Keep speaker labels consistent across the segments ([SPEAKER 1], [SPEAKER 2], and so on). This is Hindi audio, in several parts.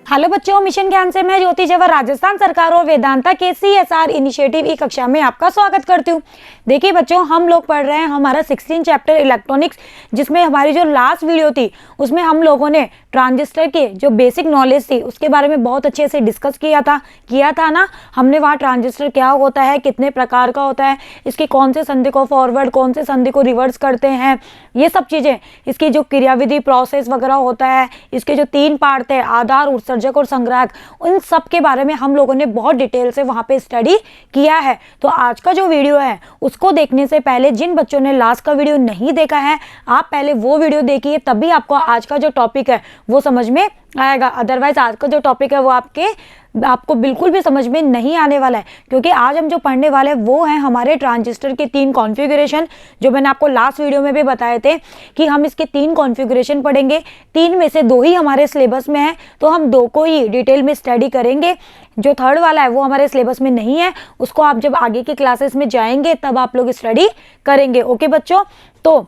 [SPEAKER 1] हेलो बच्चों, मिशन ज्ञान से मैं ज्योति जवर राजस्थान सरकार और वेदांता के CSR इनिशिएटिव ई कक्षा में आपका स्वागत करती हूँ। देखिए बच्चों, हम लोग पढ़ रहे हैं हमारा 16 चैप्टर इलेक्ट्रॉनिक्स, जिसमें हमारी जो लास्ट वीडियो थी उसमें हम लोगों ने ट्रांजिस्टर के जो बेसिक नॉलेज थी उसके बारे में बहुत अच्छे से डिस्कस किया था ना। हमने वहाँ ट्रांजिस्टर क्या होता है, कितने प्रकार का होता है, इसकी कौन से संधि को फॉरवर्ड, कौन से संधि को रिवर्स करते हैं, ये सब चीज़ें, इसकी जो क्रियाविधि प्रोसेस वगैरह होता है, इसके जो 3 पार्ट थे आधार, उत्सर्जक और संग्राहक, उन सब के बारे में हम लोगों ने बहुत डिटेल से वहाँ पे स्टडी किया है। तो आज का जो वीडियो है उसको देखने से पहले जिन बच्चों ने लास्ट का वीडियो नहीं देखा है, आप पहले वो वीडियो देखिए, तभी आपको आज का जो टॉपिक है वो समझ में आएगा। अदरवाइज आज का जो टॉपिक है वो आपको बिल्कुल भी समझ में नहीं आने वाला है, क्योंकि आज हम जो पढ़ने वाले हैं वो है हमारे ट्रांजिस्टर के 3 कॉन्फ़िगरेशन, जो मैंने आपको लास्ट वीडियो में भी बताए थे कि हम इसके 3 कॉन्फ़िगरेशन पढ़ेंगे। 3 में से 2 ही हमारे सिलेबस में है, तो हम 2 को ही डिटेल में स्टडी करेंगे। जो 3rd वाला है वो हमारे सिलेबस में नहीं है, उसको आप जब आगे की क्लासेस में जाएंगे तब आप लोग स्टडी करेंगे। ओके बच्चों, तो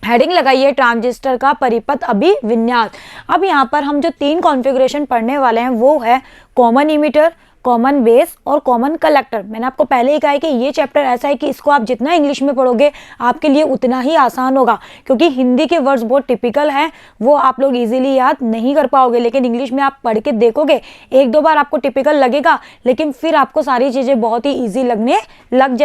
[SPEAKER 1] हेडिंग लगाइए ट्रांजिस्टर का परिपथ अभिविन्यास। अब यहाँ पर हम जो 3 कॉन्फ़िगरेशन पढ़ने वाले हैं वो है कॉमन इमीटर, कॉमन बेस और कॉमन कलेक्टर। मैंने आपको पहले ही कहा है कि ये चैप्टर ऐसा है कि इसको आप जितना इंग्लिश में पढ़ोगे आपके लिए उतना ही आसान होगा, क्योंकि हिंदी के वर्ड्स बहुत टिपिकल हैं, वो आप लोग इजीली याद नहीं कर पाओगे। लेकिन इंग्लिश में आप पढ़ के देखोगे, 1-2 बार आपको टिपिकल लगेगा, लेकिन फिर आपको सारी चीज़ें बहुत ही ईजी लगने लग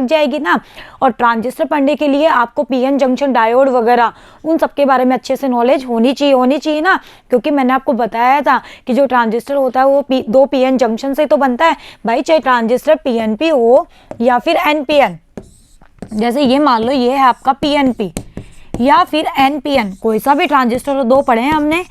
[SPEAKER 1] जाएगी ना। और ट्रांजिस्टर पढ़ने के लिए आपको पीएन जंक्शन, डायोड वगैरह उन सब के बारे में अच्छे से नॉलेज होनी चाहिए ना, क्योंकि मैंने आपको बताया था कि जो ट्रांजिस्टर होता है वो 2 पीएन जंक्शन से तो बनता है भाई, चाहे ट्रांजिस्टर पीएनपी हो या फिर एनपीएन। जैसे ये मान लो ये है आपका पीएनपी या फिर एनपीएन, कोई सा भी ट्रांजिस्टर, 2 पढ़े हैं हमने,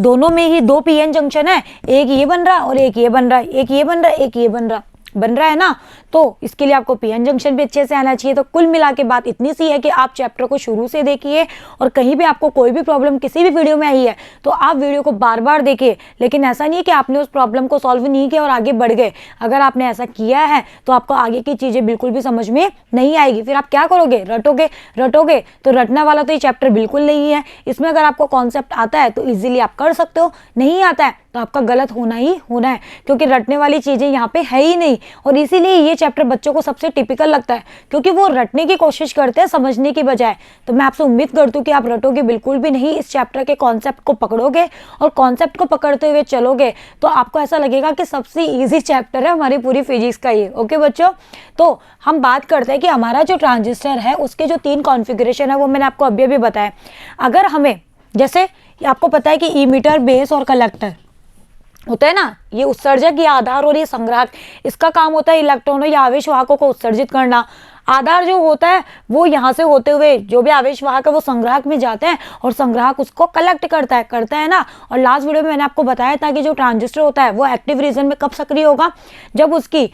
[SPEAKER 1] दोनों में ही 2 पीएन जंक्शन है, एक ये बन रहा और एक ये बन रहा है, एक ये बन रहा एक ये बन रहा है ना। तो इसके लिए आपको पीएन जंक्शन भी अच्छे से आना चाहिए। तो कुल मिला के बात इतनी सी है कि आप चैप्टर को शुरू से देखिए, और कहीं भी आपको कोई भी प्रॉब्लम किसी भी वीडियो में आई है तो आप वीडियो को बार बार देखिए। लेकिन ऐसा नहीं है कि आपने उस प्रॉब्लम को सॉल्व नहीं किया और आगे बढ़ गए। अगर आपने ऐसा किया है तो आपको आगे की चीज़ें बिल्कुल भी समझ में नहीं आएगी। फिर आप क्या करोगे, रटोगे तो रटने वाला तो ये चैप्टर बिल्कुल नहीं है। इसमें अगर आपको कॉन्सेप्ट आता है तो ईजिली आप कर सकते हो, नहीं आता है तो आपका गलत होना ही होना है, क्योंकि रटने वाली चीज़ें यहाँ पे है ही नहीं। और इसीलिए ये चैप्टर बच्चों को सबसे टिपिकल लगता है, क्योंकि वो रटने की कोशिश करते हैं समझने की बजाय। तो मैं आपसे उम्मीद करती हूँ कि आप रटोगे बिल्कुल भी नहीं, इस चैप्टर के कॉन्सेप्ट को पकड़ोगे, और कॉन्सेप्ट को पकड़ते हुए चलोगे तो आपको ऐसा लगेगा कि सबसे ईजी चैप्टर है हमारी पूरी फिजिक्स का ये। ओके बच्चों, तो हम बात करते हैं कि हमारा जो ट्रांजिस्टर है उसके जो 3 कॉन्फ़िगरेशन है वो मैंने आपको अभी बताया। अगर हमें, जैसे आपको पता है कि इमीटर, बेस और कलेक्टर होता है ना, ये उत्सर्जक या आधार और ये संग्राहक, इसका काम होता है इलेक्ट्रॉनों या आवेश वाहकों को उत्सर्जित करना। आधार जो होता है वो यहाँ से होते हुए जो भी आवेश वाहक है वो संग्राहक में जाते हैं और संग्राहक उसको कलेक्ट करता है ना। और लास्ट वीडियो में मैंने आपको बताया था कि जो ट्रांजिस्टर होता है वो एक्टिव रीजन में कब सक्रिय होगा, जब उसकी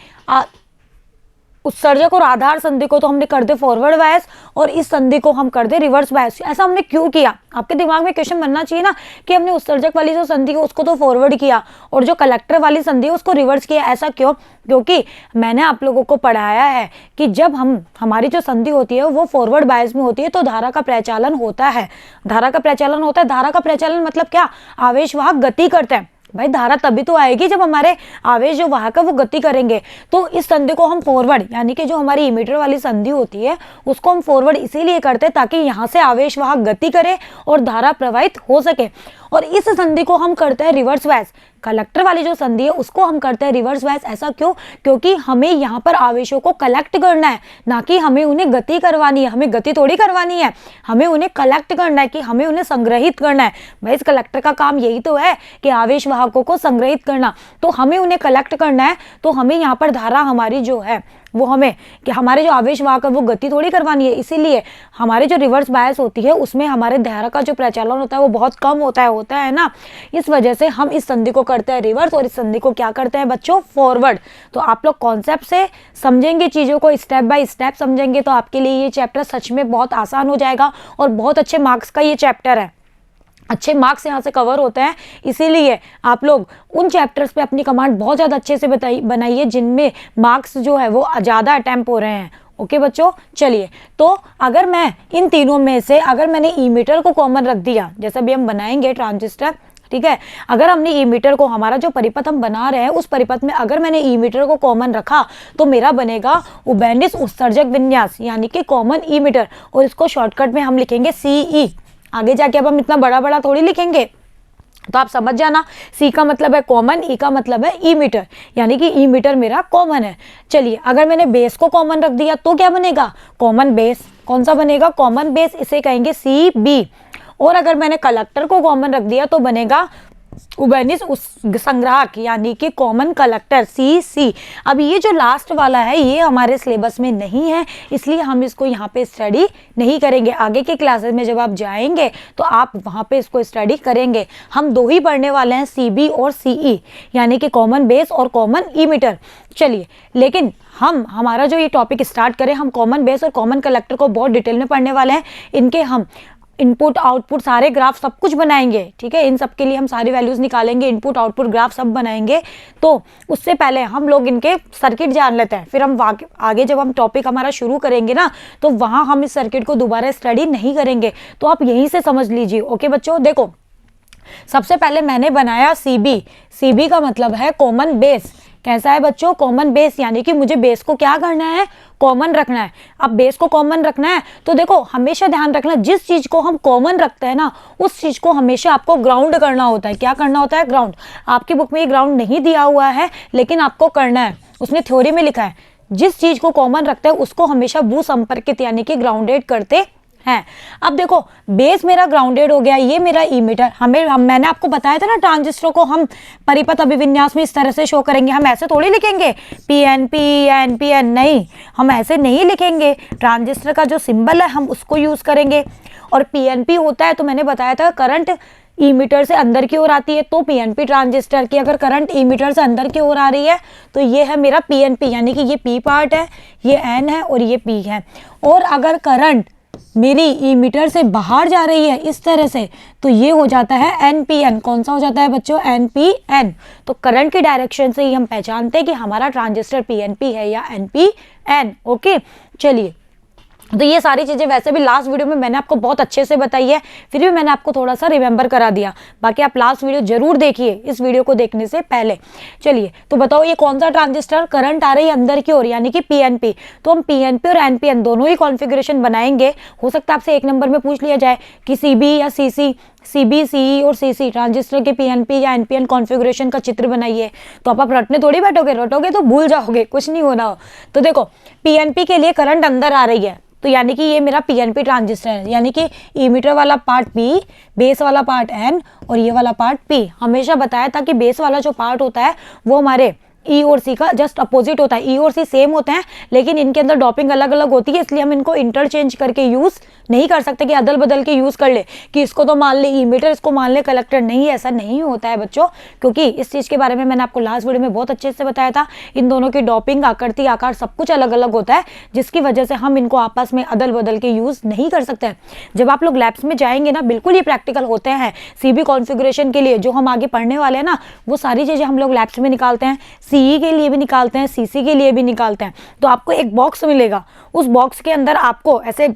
[SPEAKER 1] उत्सर्जक और आधार संधि को तो हमने कर दे फॉरवर्ड बायस और इस संधि को हम कर दे रिवर्स बायस। ऐसा हमने क्यों किया, आपके दिमाग में क्वेश्चन बनना चाहिए ना कि हमने उत्सर्जक वाली जो संधि है उसको तो फॉरवर्ड किया और जो कलेक्टर वाली संधि है उसको रिवर्स किया। ऐसा क्यों? क्योंकि मैंने आप लोगों को पढ़ाया है कि जब हमारी जो संधि होती है वो फॉरवर्ड बायस में होती है तो धारा का प्रचालन होता है। धारा का प्रचालन मतलब क्या? आवेश वाहक गति करते हैं। भाई धारा तभी तो आएगी जब हमारे आवेश जो वाहक है वो गति करेंगे। तो इस संधि को हम फॉरवर्ड, यानी कि जो हमारी इमीटर वाली संधि होती है उसको हम फॉरवर्ड इसीलिए करते हैं ताकि यहाँ से आवेश वाहक गति करे और धारा प्रवाहित हो सके। और इस संधि को हम करते हैं रिवर्स बायस। कलेक्टर वाली जो संधि है उसको हम करते हैं रिवर्स बायस। ऐसा क्यों? क्योंकि हमें यहाँ पर आवेशों को कलेक्ट करना है, ना कि हमें उन्हें गति करवानी है। हमें गति थोड़ी करवानी है, हमें उन्हें कलेक्ट करना है, कि हमें उन्हें संग्रहित करना है। भाई इस कलेक्टर का काम यही तो है कि आवेश वाहकों को संग्रहित करना, तो हमें उन्हें कलेक्ट करना है। तो हमें यहाँ पर धारा हमारी जो है वो हमें, कि हमारे जो आवेश वाहक है वो गति थोड़ी करवानी है, इसीलिए हमारे जो रिवर्स बायस होती है उसमें हमारे धारा का जो प्रचालन होता है वो बहुत कम होता है ना। इस वजह से हम इस संधि को करते हैं रिवर्स और इस संधि को क्या करते हैं बच्चों? फॉरवर्ड। तो आप लोग कॉन्सेप्ट से समझेंगे, चीज़ों को स्टेप बाय स्टेप समझेंगे तो आपके लिए ये चैप्टर सच में बहुत आसान हो जाएगा और बहुत अच्छे मार्क्स का ये चैप्टर है। अच्छे मार्क्स यहाँ से कवर होते हैं, इसीलिए आप लोग उन चैप्टर्स पे अपनी कमांड बहुत ज़्यादा अच्छे से बनाइए जिनमें मार्क्स जो है वो ज़्यादा अटेम्प्ट हो रहे हैं। ओके बच्चों, चलिए, तो अगर मैं इन तीनों में से अगर मैंने इमीटर को कॉमन रख दिया, जैसे भी हम बनाएंगे ट्रांजिस्टर, ठीक है। अगर हमने ई मीटर को, हमारा जो परिपथ हम बना रहे हैं उस परिपथ में अगर मैंने ई मीटर को कॉमन रखा तो मेरा बनेगा उबेनिस उत्सर्जक विन्यास यानी कि कॉमन ई मीटर, और इसको शॉर्टकट में हम लिखेंगे सीई। आगे जाके अब हम इतना बड़ा बड़ा थोड़ी लिखेंगे, तो आप समझ जाना, सी का मतलब है कॉमन, ई का मतलब है ई मीटर, यानी कि ई मीटर मेरा कॉमन है। चलिए अगर मैंने बेस को कॉमन रख दिया तो क्या बनेगा, कॉमन बेस। कौन सा बनेगा, कॉमन बेस, इसे कहेंगे सी बी। और अगर मैंने कलेक्टर को कॉमन रख दिया तो बनेगा उबेनिस संग्राहक यानी कि कॉमन कलेक्टर सी सी। अब ये जो लास्ट वाला है ये हमारे सिलेबस में नहीं है, इसलिए हम इसको यहाँ पे स्टडी नहीं करेंगे। आगे के क्लासेस में जब आप जाएंगे तो आप वहाँ पे इसको स्टडी करेंगे। हम दो ही पढ़ने वाले हैं, सी बी और सी ई, यानी कि कॉमन बेस और कॉमन ई मीटर। चलिए लेकिन हम हमारा जो ये टॉपिक स्टार्ट करें, हम कॉमन बेस और कॉमन कलेक्टर को बहुत डिटेल में पढ़ने वाले हैं। इनके हम इनपुट आउटपुट सारे ग्राफ सब कुछ बनाएंगे, ठीक है। इन सब के लिए हम सारी वैल्यूज निकालेंगे, इनपुट आउटपुट ग्राफ सब बनाएंगे। तो उससे पहले हम लोग इनके सर्किट जान लेते हैं, फिर हम आगे जब हम टॉपिक हमारा शुरू करेंगे ना तो वहाँ हम इस सर्किट को दोबारा स्टडी नहीं करेंगे। तो आप यहीं से समझ लीजिए। ओके बच्चों, देखो सबसे पहले मैंने बनाया सीबी। सीबी का मतलब है कॉमन बेस। कैसा है बच्चों, कॉमन बेस, यानी कि मुझे बेस को क्या करना है, कॉमन रखना है। अब बेस को कॉमन रखना है तो देखो हमेशा ध्यान रखना, जिस चीज को हम कॉमन रखते हैं ना उस चीज को हमेशा आपको ग्राउंड करना होता है। क्या करना होता है, ग्राउंड। आपकी बुक में ये ग्राउंड नहीं दिया हुआ है लेकिन आपको करना है, उसने थ्योरी में लिखा है जिस चीज को कॉमन रखते हैं उसको हमेशा भू संपर्कित यानी कि ग्राउंडेड करते हैं। अब देखो बेस मेरा ग्राउंडेड हो गया, ये मेरा ई मीटर। मैंने आपको बताया था ना ट्रांजिस्टर को हम परिपथ अभिविन्यास में इस तरह से शो करेंगे। हम ऐसे थोड़ी लिखेंगे P N P N P N, नहीं, हम ऐसे नहीं लिखेंगे। ट्रांजिस्टर का जो सिंबल है हम उसको यूज करेंगे। और पी एन पी होता है तो मैंने बताया था करंट ई मीटर से अंदर की ओर आती है, तो पीएनपी ट्रांजिस्टर की अगर करंट ई मीटर से अंदर की ओर आ रही है तो ये है मेरा पीएनपी, यानी कि ये पी पार्ट है, ये एन है और ये पी है। और अगर करंट मेरी ई मीटर से बाहर जा रही है इस तरह से तो ये हो जाता है एन पी एन। कौन सा हो जाता है बच्चों, एन पी एन। तो करंट की डायरेक्शन से ही हम पहचानते हैं कि हमारा ट्रांजिस्टर पीएनपी है या एन पी एन। ओके चलिए, तो ये सारी चीज़ें वैसे भी लास्ट वीडियो में मैंने आपको बहुत अच्छे से बताई है, फिर भी मैंने आपको थोड़ा सा रिमेंबर करा दिया। बाकी आप लास्ट वीडियो जरूर देखिए इस वीडियो को देखने से पहले। चलिए तो बताओ ये कौन सा ट्रांजिस्टर, करंट आ रही है अंदर की ओर यानी कि पीएनपी। तो हम पीएनपी और एनपीएन दोनों ही कॉन्फ़िगरेशन बनाएंगे। हो सकता है आपसे एक नंबर में पूछ लिया जाए कि सीबी या सीसी, सीबी, सीई और सीसी ट्रांजिस्टर के पीएनपी या एनपीएन कॉन्फ़िगरेशन का चित्र बनाइए। तो आप रटने थोड़ी बैठोगे, रटोगे तो भूल जाओगे, कुछ नहीं होना। तो देखो पीएनपी के लिए करंट अंदर आ रही है तो यानी कि ये मेरा पीएनपी ट्रांजिस्टर है, यानी कि ई मीटर वाला पार्ट पी, बेस वाला पार्ट एन और ये वाला पार्ट पी। हमेशा बताया था कि बेस वाला जो पार्ट होता है वो हमारे ई और सी का जस्ट अपोजिट होता है। ई और सी सेम होते हैं लेकिन इनके अंदर डॉपिंग अलग अलग होती है, इसलिए हम इनको इंटरचेंज करके यूज नहीं कर सकते कि अदल बदल के यूज कर ले कि इसको तो मान ले ई मीटर, इसको मान ले कलेक्टर। नहीं, ऐसा नहीं होता है बच्चों, क्योंकि इस चीज के बारे में मैंने आपको लास्ट वीडियो में बहुत अच्छे से बताया था। इन दोनों की डॉपिंग, आकृति, आकार सब कुछ अलग अलग होता है, जिसकी वजह से हम इनको आपस में अदल बदल के यूज नहीं कर सकते। जब आप लोग लैब्स में जाएंगे ना बिल्कुल ये प्रैक्टिकल होते हैं। सीबी कॉन्फ़िगरेशन के लिए जो हम आगे पढ़ने वाले हैं ना वो सारी चीजें हम लोग लैब्स में निकालते हैं, सीई के लिए भी निकालते हैं, सीसी के लिए भी निकालते हैं। तो आपको एक बॉक्स मिलेगा, उस बॉक्स के अंदर आपको ऐसे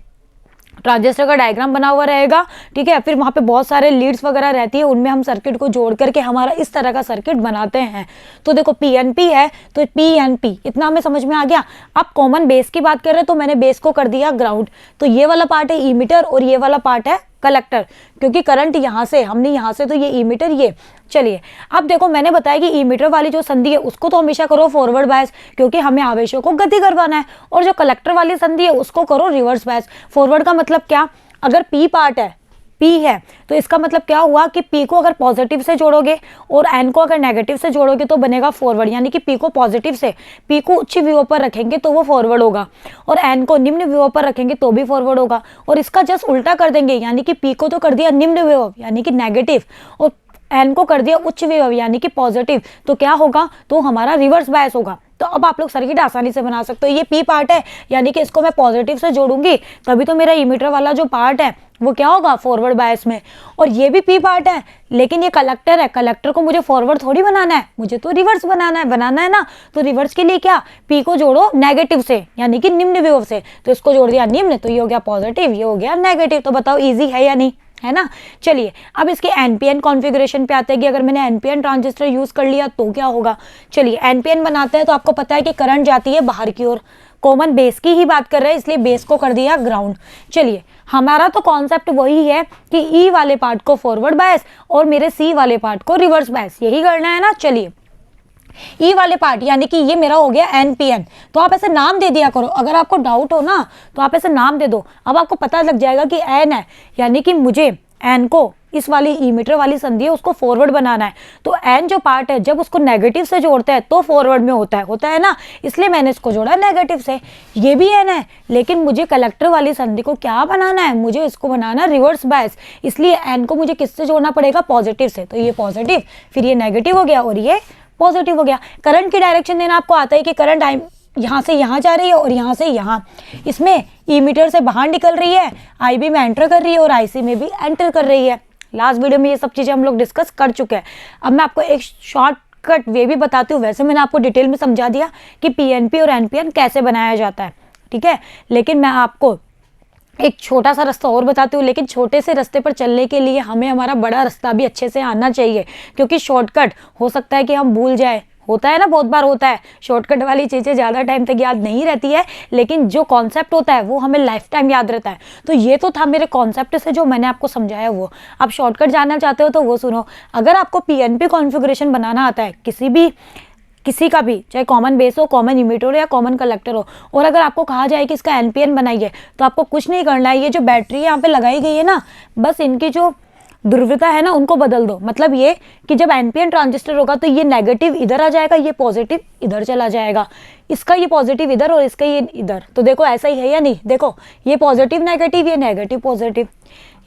[SPEAKER 1] ट्रांजिस्टर का डायग्राम बना हुआ रहेगा, ठीक है। फिर वहाँ पे बहुत सारे लीड्स वगैरह रहती है, उनमें हम सर्किट को जोड़ करके हमारा इस तरह का सर्किट बनाते हैं। तो देखो पीएनपी है तो पीएनपी, इतना हमें समझ में आ गया। अब कॉमन बेस की बात कर रहे हैं तो मैंने बेस को कर दिया ग्राउंड। तो ये वाला पार्ट है ई मीटर और ये वाला पार्ट है कलेक्टर, क्योंकि करंट यहाँ से, हमने यहाँ से, तो ये ई मीटर ये। चलिए अब देखो मैंने बताया कि ई मीटर वाली जो संधि है उसको तो हमेशा करो फॉरवर्ड बायस, क्योंकि हमें आवेशों को गति करवाना है। और जो कलेक्टर वाली संधि है उसको करो रिवर्स बायस। फॉरवर्ड का मतलब क्या, अगर पी पार्ट है, पी है तो इसका मतलब क्या हुआ कि पी को अगर पॉजिटिव से जोड़ोगे और एन को अगर नेगेटिव से जोड़ोगे तो बनेगा फॉरवर्ड, यानी कि पी को पॉजिटिव से, पी को उच्च विभव पर रखेंगे तो वो फॉरवर्ड होगा, और एन को निम्न विभव पर रखेंगे तो भी फॉरवर्ड होगा। और इसका जस्ट उल्टा कर देंगे, यानी कि पी को तो कर दिया निम्न विभव यानी कि नेगेटिव और एन को कर दिया उच्च विभव यानी कि पॉजिटिव, तो क्या होगा, तो हमारा रिवर्स बायस होगा। तो अब आप लोग सर्किट आसानी से बना सकते हो। ये पी पार्ट है यानी कि इसको मैं पॉजिटिव से जोड़ूंगी तभी तो मेरा ई मीटर वाला जो पार्ट है वो क्या होगा, फॉरवर्ड बायस में। और ये भी पी पार्ट है लेकिन ये कलेक्टर है, कलेक्टर को मुझे फॉरवर्ड थोड़ी बनाना है, मुझे तो रिवर्स बनाना है ना। तो रिवर्स के लिए क्या, पी को जोड़ो नेगेटिव से यानी कि निम्न विभव से, तो इसको जोड़ दिया निम्न तो ये हो गया पॉजिटिव, ये हो गया नेगेटिव। तो बताओ इजी है या नहीं, है ना। चलिए अब इसके एनपीएन कॉन्फ़िगरेशन पे आते हैं कि अगर मैंने एनपीएन ट्रांजिस्टर यूज़ कर लिया तो क्या होगा। चलिए एनपीएन बनाते हैं तो आपको पता है कि करंट जाती है बाहर की ओर, कॉमन बेस की ही बात कर रहे हैं इसलिए बेस को कर दिया ग्राउंड। चलिए हमारा तो कॉन्सेप्ट वही है कि ई वाले पार्ट को फॉरवर्ड बायस और मेरे सी वाले पार्ट को रिवर्स बायस, यही करना है ना। चलिए ई वाले पार्ट यानी कि ये मेरा हो गया एनपीएन, तो आप ऐसे नाम दे दिया करो, अगर आपको डाउट हो ना तो आप ऐसे नाम दे दो, अब आपको पता लग जाएगा कि एन है, यानी कि मुझे एन को इस वाली ईमीटर वाली संधि है उसको फॉरवर्ड बनाना है। तो एन जो पार्ट है जब उसको नेगेटिव से जोड़ते हैं तो फॉरवर्ड में होता है ना, इसलिए मैंने इसको जोड़ा नेगेटिव से। ये भी एन है लेकिन मुझे कलेक्टर वाली संधि को क्या बनाना है, मुझे इसको बनाना रिवर्स बायस, इसलिए एन को मुझे किससे जोड़ना पड़ेगा, पॉजिटिव से। तो ये पॉजिटिव, फिर ये नेगेटिव हो गया और ये पॉजिटिव हो गया। करंट की डायरेक्शन देना आपको आता है कि करंट यहाँ से यहाँ जा रही है और यहाँ से यहाँ, इसमें ईमीटर से बाहर निकल रही है, आईबी में एंटर कर रही है और आईसी में भी एंटर कर रही है। लास्ट वीडियो में ये सब चीज़ें हम लोग डिस्कस कर चुके हैं। अब मैं आपको एक शॉर्टकट वे भी बताती हूँ, वैसे मैंने आपको डिटेल में समझा दिया कि पीएनपी और एनपीएन कैसे बनाया जाता है, ठीक है। लेकिन मैं आपको एक छोटा सा रास्ता और बताती हूँ, लेकिन छोटे से रास्ते पर चलने के लिए हमें हमारा बड़ा रास्ता भी अच्छे से आना चाहिए, क्योंकि शॉर्टकट हो सकता है कि हम भूल जाए, होता है ना, बहुत बार होता है। शॉर्टकट वाली चीज़ें ज़्यादा टाइम तक याद नहीं रहती है, लेकिन जो कॉन्सेप्ट होता है वो हमें लाइफ टाइम याद रहता है। तो ये तो था मेरे कॉन्सेप्ट से जो मैंने आपको समझाया वो। आप शॉर्टकट जानना चाहते हो तो वो सुनो। अगर आपको पीएनपी कॉन्फ़िगरेशन बनाना आता है किसी का भी, चाहे कॉमन बेस हो, कॉमन इमीटर हो या कॉमन कलेक्टर हो, और अगर आपको कहा जाए कि इसका एनपीएन बनाइए, तो आपको कुछ नहीं करना है। ये जो बैटरी यहाँ पे लगाई गई है ना, बस इनकी जो ध्रुवीयता है ना उनको बदल दो। मतलब ये कि जब एनपीएन ट्रांजिस्टर होगा तो ये नेगेटिव इधर आ जाएगा, ये पॉजिटिव इधर चला जाएगा, इसका ये पॉजिटिव इधर और इसका ये इधर। तो देखो ऐसा ही है या नहीं, देखो ये पॉजिटिव नेगेटिव, ये नेगेटिव पॉजिटिव,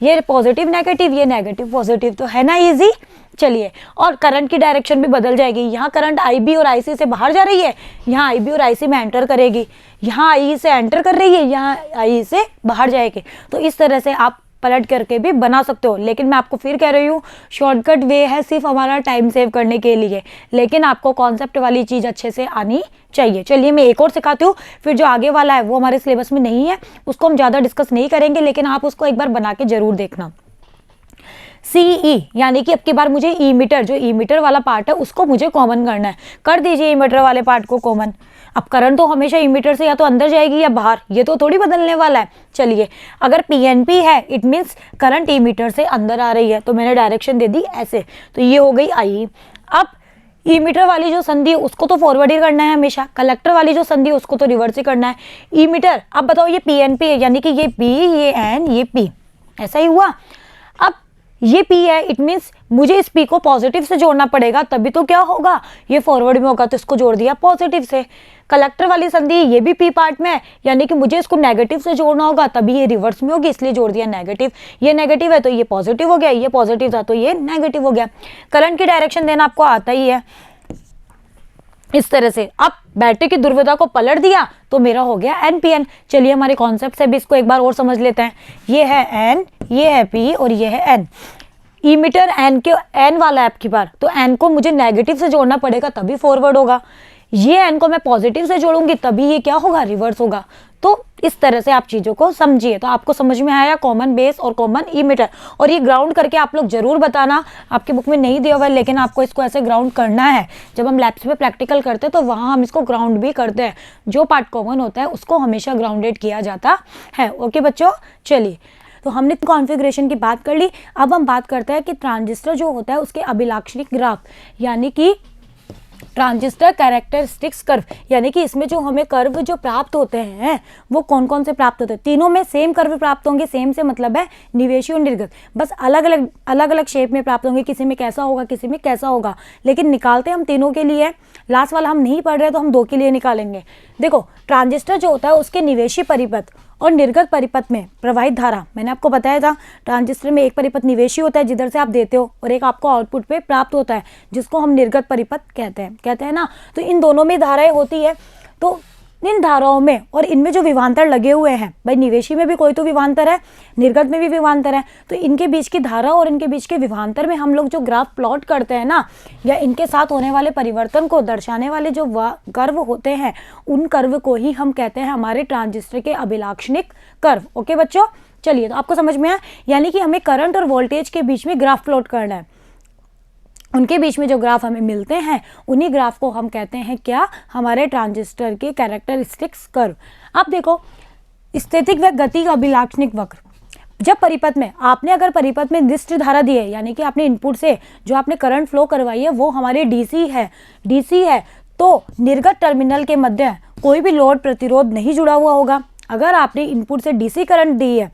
[SPEAKER 1] ये पॉजिटिव नेगेटिव, ये नेगेटिव पॉजिटिव, तो है ना इजी। चलिए और करंट की डायरेक्शन भी बदल जाएगी। यहाँ करंट आईबी और आईसी से बाहर जा रही है, यहाँ आईबी और आईसी में एंटर करेगी, यहाँ आई से एंटर कर रही है, यहाँ आई से बाहर जाएगी। तो इस तरह से आप पलट करके भी बना सकते हो। लेकिन मैं आपको फिर कह रही हूँ शॉर्टकट वे है सिर्फ हमारा टाइम सेव करने के लिए, लेकिन आपको कॉन्सेप्ट वाली चीज़ अच्छे से आनी चाहिए। चलिए मैं एक और सिखाती हूँ, फिर जो आगे वाला है वो हमारे सिलेबस में नहीं है, उसको हम ज़्यादा डिस्कस नहीं करेंगे, लेकिन आप उसको एक बार बना के जरूर देखना। सीई यानी कि अब की बार मुझे ईमीटर, जो ईमीटर वाला पार्ट है उसको मुझे कॉमन करना है। कर दीजिए ईमीटर वाले पार्ट को कॉमन। अब करंट तो हमेशा ईमीटर से या तो अंदर जाएगी या बाहर, ये तो थोड़ी बदलने वाला है। चलिए अगर पीएनपी है इट मीन्स करंट ईमीटर से अंदर आ रही है, तो मैंने डायरेक्शन दे दी ऐसे, तो ये हो गई आई। अब ईमीटर वाली जो संधि है उसको तो फॉरवर्ड ही करना है हमेशा, कलेक्टर वाली जो संधि है उसको तो रिवर्स ही करना है। ईमीटर, अब बताओ ये पीएनपी है यानी कि ये पी, ये एन, ये पी, ऐसा ही हुआ। अब ये P है इट मीन्स मुझे इस P को पॉजिटिव से जोड़ना पड़ेगा, तभी तो क्या होगा, ये फॉरवर्ड में होगा, तो इसको जोड़ दिया पॉजिटिव से। कलेक्टर वाली संधि ये भी P पार्ट में है, यानी कि मुझे इसको नेगेटिव से जोड़ना होगा, तभी ये रिवर्स में होगी, इसलिए जोड़ दिया नेगेटिव। ये नेगेटिव है तो ये पॉजिटिव हो गया, ये पॉजिटिव था तो ये नेगेटिव हो गया। करंट की डायरेक्शन देना आपको आता ही है इस तरह से। अब बैटरी की ध्रुवीयता को पलट दिया तो मेरा हो गया एनपीएन। चलिए हमारे कॉन्सेप्ट से भी इसको एक बार और समझ लेते हैं। ये है एन, ये है पी और ये है एन। ईमीटर एन के एन वाला है आपकी बार, तो एन को मुझे नेगेटिव से जोड़ना पड़ेगा तभी फॉरवर्ड होगा। ये एन को मैं पॉजिटिव से जोड़ूंगी तभी ये क्या होगा, रिवर्स होगा। तो इस तरह से आप चीज़ों को समझिए। तो आपको समझ में आया कॉमन बेस और कॉमन ईमीटर। और ये ग्राउंड करके आप लोग जरूर बताना, आपकी बुक में नहीं दिया हुआ है लेकिन आपको इसको ऐसे ग्राउंड करना है। जब हम लैब्स में प्रैक्टिकल करते हैं तो वहाँ हम इसको ग्राउंड भी करते हैं। जो पार्ट कॉमन होता है उसको हमेशा ग्राउंडेड किया जाता है। ओके बच्चों, चलिए तो हमने कॉन्फ़िगरेशन की बात कर ली। अब हम बात करते हैं कि ट्रांजिस्टर जो होता है उसके अभिलाक्षणिक ग्राफ, यानी कि ट्रांजिस्टर कैरेक्टरिस्टिक्स कर्व, यानी कि इसमें जो हमें कर्व जो प्राप्त होते हैं वो कौन कौन से प्राप्त होते हैं। तीनों में सेम कर्व प्राप्त होंगे। सेम से मतलब है निवेशी और निर्गत, बस अलग अलग शेप में प्राप्त होंगे। किसी में कैसा होगा, किसी में कैसा होगा, लेकिन निकालते हम तीनों के लिए। लास्ट वाला हम नहीं पढ़ रहे तो हम दो के लिए निकालेंगे। देखो ट्रांजिस्टर जो होता है उसके निवेशी परिपथ और निर्गत परिपथ में प्रवाहित धारा, मैंने आपको बताया था ट्रांजिस्टर में एक परिपथ निवेशी होता है जिधर से आप देते हो, और एक आपको आउटपुट पे प्राप्त होता है जिसको हम निर्गत परिपथ कहते हैं ना। तो इन दोनों में धाराएं होती है। तो इन धाराओं में और इनमें जो विभवांतर लगे हुए हैं, भाई निवेशी में भी कोई तो विभवांतर है, निर्गत में भी विभवांतर है, तो इनके बीच की धारा और इनके बीच के विभवांतर में हम लोग जो ग्राफ प्लॉट करते हैं ना, या इनके साथ होने वाले परिवर्तन को दर्शाने वाले जो कर्व होते हैं, उन कर्व को ही हम कहते हैं हमारे ट्रांजिस्टर के अभिलाक्षणिक कर्व। ओके बच्चों, चलिए, तो आपको समझ में आया, यानी कि हमें करंट और वोल्टेज के बीच में ग्राफ प्लॉट करना है। उनके बीच में जो ग्राफ हमें मिलते हैं उन्हीं ग्राफ को हम कहते हैं क्या, हमारे ट्रांजिस्टर के कैरेक्टरिस्टिक्स कर्व। अब देखो, स्थितिक व गति का अभिलाक्षणिक वक्र। जब परिपथ में आपने अगर परिपथ में निश्चित धारा दी है, यानी कि आपने इनपुट से जो आपने करंट फ्लो करवाई है वो हमारे डीसी है, तो निर्गत टर्मिनल के मध्य कोई भी लोड प्रतिरोध नहीं जुड़ा हुआ होगा। अगर आपने इनपुट से डीसी करंट दी है,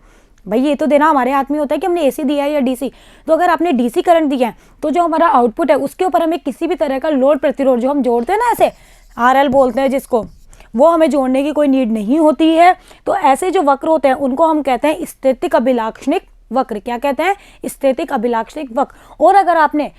[SPEAKER 1] भाई ये तो देना हमारे हाथ में होता है कि हमने एसी दिया है या डीसी, तो अगर आपने डीसी करंट दिया है तो जो हमारा आउटपुट है उसके ऊपर हमें किसी भी तरह का लोड प्रतिरोध जो हम जोड़ते हैं ना, ऐसे आरएल बोलते हैं जिसको, वो हमें जोड़ने की कोई नीड नहीं होती है। तो ऐसे जो वक्र होते हैं उनको हम कहते हैं स्थितिक अभिलाक्षणिक वक्र। क्या कहते हैं? स्थितिक अभिलाक्षणिक वक्र। और अगर आपने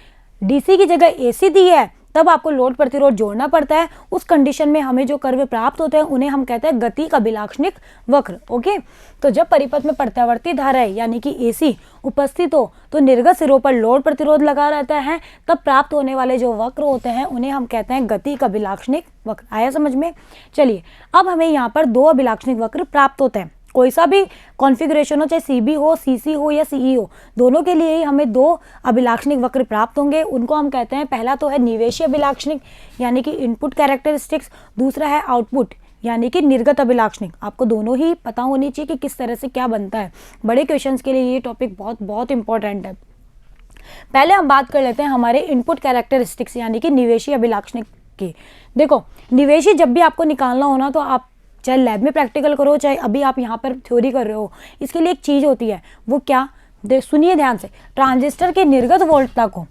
[SPEAKER 1] डीसी की जगह एसी दी है तब आपको लोड प्रतिरोध जोड़ना पड़ता है। उस कंडीशन में हमें जो कर्व प्राप्त होते हैं उन्हें हम कहते हैं गतिक अभिलाक्षणिक वक्र। ओके, तो जब परिपथ में प्रत्यावर्ती धारा है यानी कि एसी उपस्थित हो तो निर्गत सिरों पर लोड प्रतिरोध लगा रहता है, तब प्राप्त होने वाले जो वक्र होते हैं उन्हें हम कहते हैं गतिक अभिलाक्षणिक वक्र। आया समझ में? चलिए, अब हमें यहाँ पर दो अभिलाक्षणिक वक्र प्राप्त होते हैं। कोई सा भी कॉन्फ़िगरेशन हो, चाहे सीबी हो, सीसी हो या सीई हो, दोनों के लिए ही हमें दो अभिलाक्षणिक वक्र प्राप्त होंगे। उनको हम कहते हैं, पहला तो है निवेशी अभिलाक्षणिक यानी कि इनपुट कैरेक्टरिस्टिक्स, दूसरा है आउटपुट यानी कि निर्गत अभिलाक्षणिक। आपको दोनों ही पता होनी चाहिए कि किस तरह से क्या बनता है। बड़े क्वेश्चंस के लिए ये टॉपिक बहुत बहुत इंपॉर्टेंट है। पहले हम बात कर लेते हैं हमारे इनपुट कैरेक्टरिस्टिक्स यानी कि निवेशी अभिलाक्षणिक की। देखो, निवेशी जब भी आपको निकालना हो ना, तो आप चाहे लैब में प्रैक्टिकल करो, चाहे अभी आप यहाँ पर थ्योरी कर रहे हो, इसके लिए एक चीज़ होती है, वो क्या, सुनिए ध्यान से। ट्रांजिस्टर के निर्गत वोल्टता को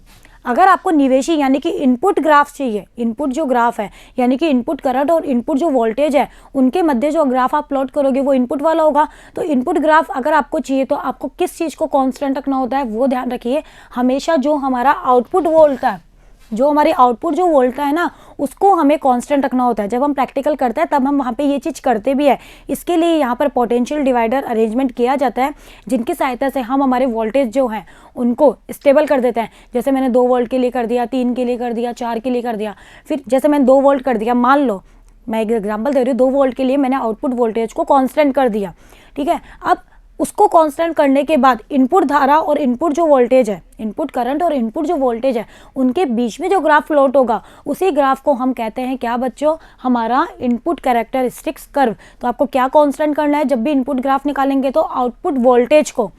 [SPEAKER 1] अगर आपको निवेशी यानी कि इनपुट ग्राफ चाहिए, इनपुट जो ग्राफ है यानी कि इनपुट करंट और इनपुट जो वोल्टेज है उनके मध्य जो ग्राफ आप प्लॉट करोगे वो इनपुट वाला होगा। तो इनपुट ग्राफ अगर आपको चाहिए तो आपको किस चीज़ को कांस्टेंट रखना होता है, वो ध्यान रखिए। हमेशा जो हमारा आउटपुट वोल्टता है, जो हमारी आउटपुट जो वोल्टता है ना, उसको हमें कांस्टेंट रखना होता है। जब हम प्रैक्टिकल करते हैं तब हम वहाँ पे ये चीज़ करते भी है। इसके लिए यहाँ पर पोटेंशियल डिवाइडर अरेंजमेंट किया जाता है, जिनकी सहायता से हम हमारे वोल्टेज जो हैं उनको स्टेबल कर देते हैं। जैसे मैंने 2 वोल्ट के लिए कर दिया, 3 के लिए कर दिया, 4 के लिए कर दिया। फिर जैसे मैंने 2 वोल्ट कर दिया, मान लो मैं एक एग्जाम्पल दे रही हूँ, 2 वोल्ट के लिए मैंने आउटपुट वोल्टेज को कॉन्स्टेंट कर दिया, ठीक है। अब उसको कांस्टेंट करने के बाद इनपुट धारा और इनपुट जो वोल्टेज है, इनपुट करंट और इनपुट जो वोल्टेज है, उनके बीच में जो ग्राफ प्लॉट होगा उसी ग्राफ को हम कहते हैं क्या बच्चों, हमारा इनपुट कैरेक्टरिस्टिक्स कर्व। तो आपको क्या कांस्टेंट करना है जब भी इनपुट ग्राफ निकालेंगे, तो आउटपुट वोल्टेज को,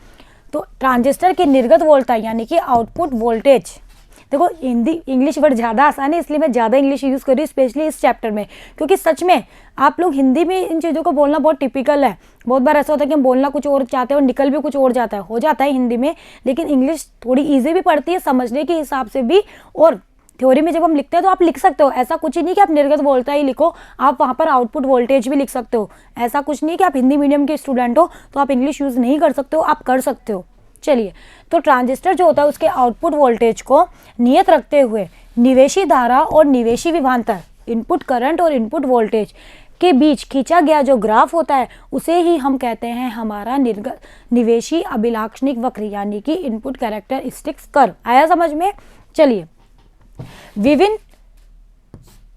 [SPEAKER 1] तो ट्रांजिस्टर के निर्गत वोल्टता यानी कि आउटपुट वोल्टेज। देखो, हिंदी इंग्लिश वर्ड ज़्यादा आसान है इसलिए मैं ज़्यादा इंग्लिश यूज़ कर रही हूँ, स्पेशली इस चैप्टर में, क्योंकि सच में आप लोग हिंदी में इन चीज़ों को बोलना बहुत टिपिकल है। बहुत बार ऐसा होता है कि हम बोलना कुछ और चाहते हैं और निकल भी कुछ और जाता है, हो जाता है हिंदी में। लेकिन इंग्लिश थोड़ी ईजी भी पड़ती है समझने के हिसाब से भी, और थ्योरी में जब हम लिखते हैं तो आप लिख सकते हो। ऐसा कुछ ही नहीं कि आप निर्गत वोल्टता ही लिखो, आप वहाँ पर आउटपुट वोल्टेज भी लिख सकते हो। ऐसा कुछ नहीं कि आप हिंदी मीडियम के स्टूडेंट हो तो आप इंग्लिश यूज़ नहीं कर सकते हो, आप कर सकते हो। चलिए, तो ट्रांजिस्टर जो होता है उसके आउटपुट वोल्टेज को नियत रखते हुए निवेशी धारा और निवेशी विभवांतर, इनपुट करंट और इनपुट वोल्टेज के बीच खींचा गया जो ग्राफ होता है उसे ही हम कहते हैं हमारा निवेशी अभिलाक्षणिक वक्र यानी कि इनपुट कैरेक्टरिस्टिक्स कर्व। आया समझ में? चलिए,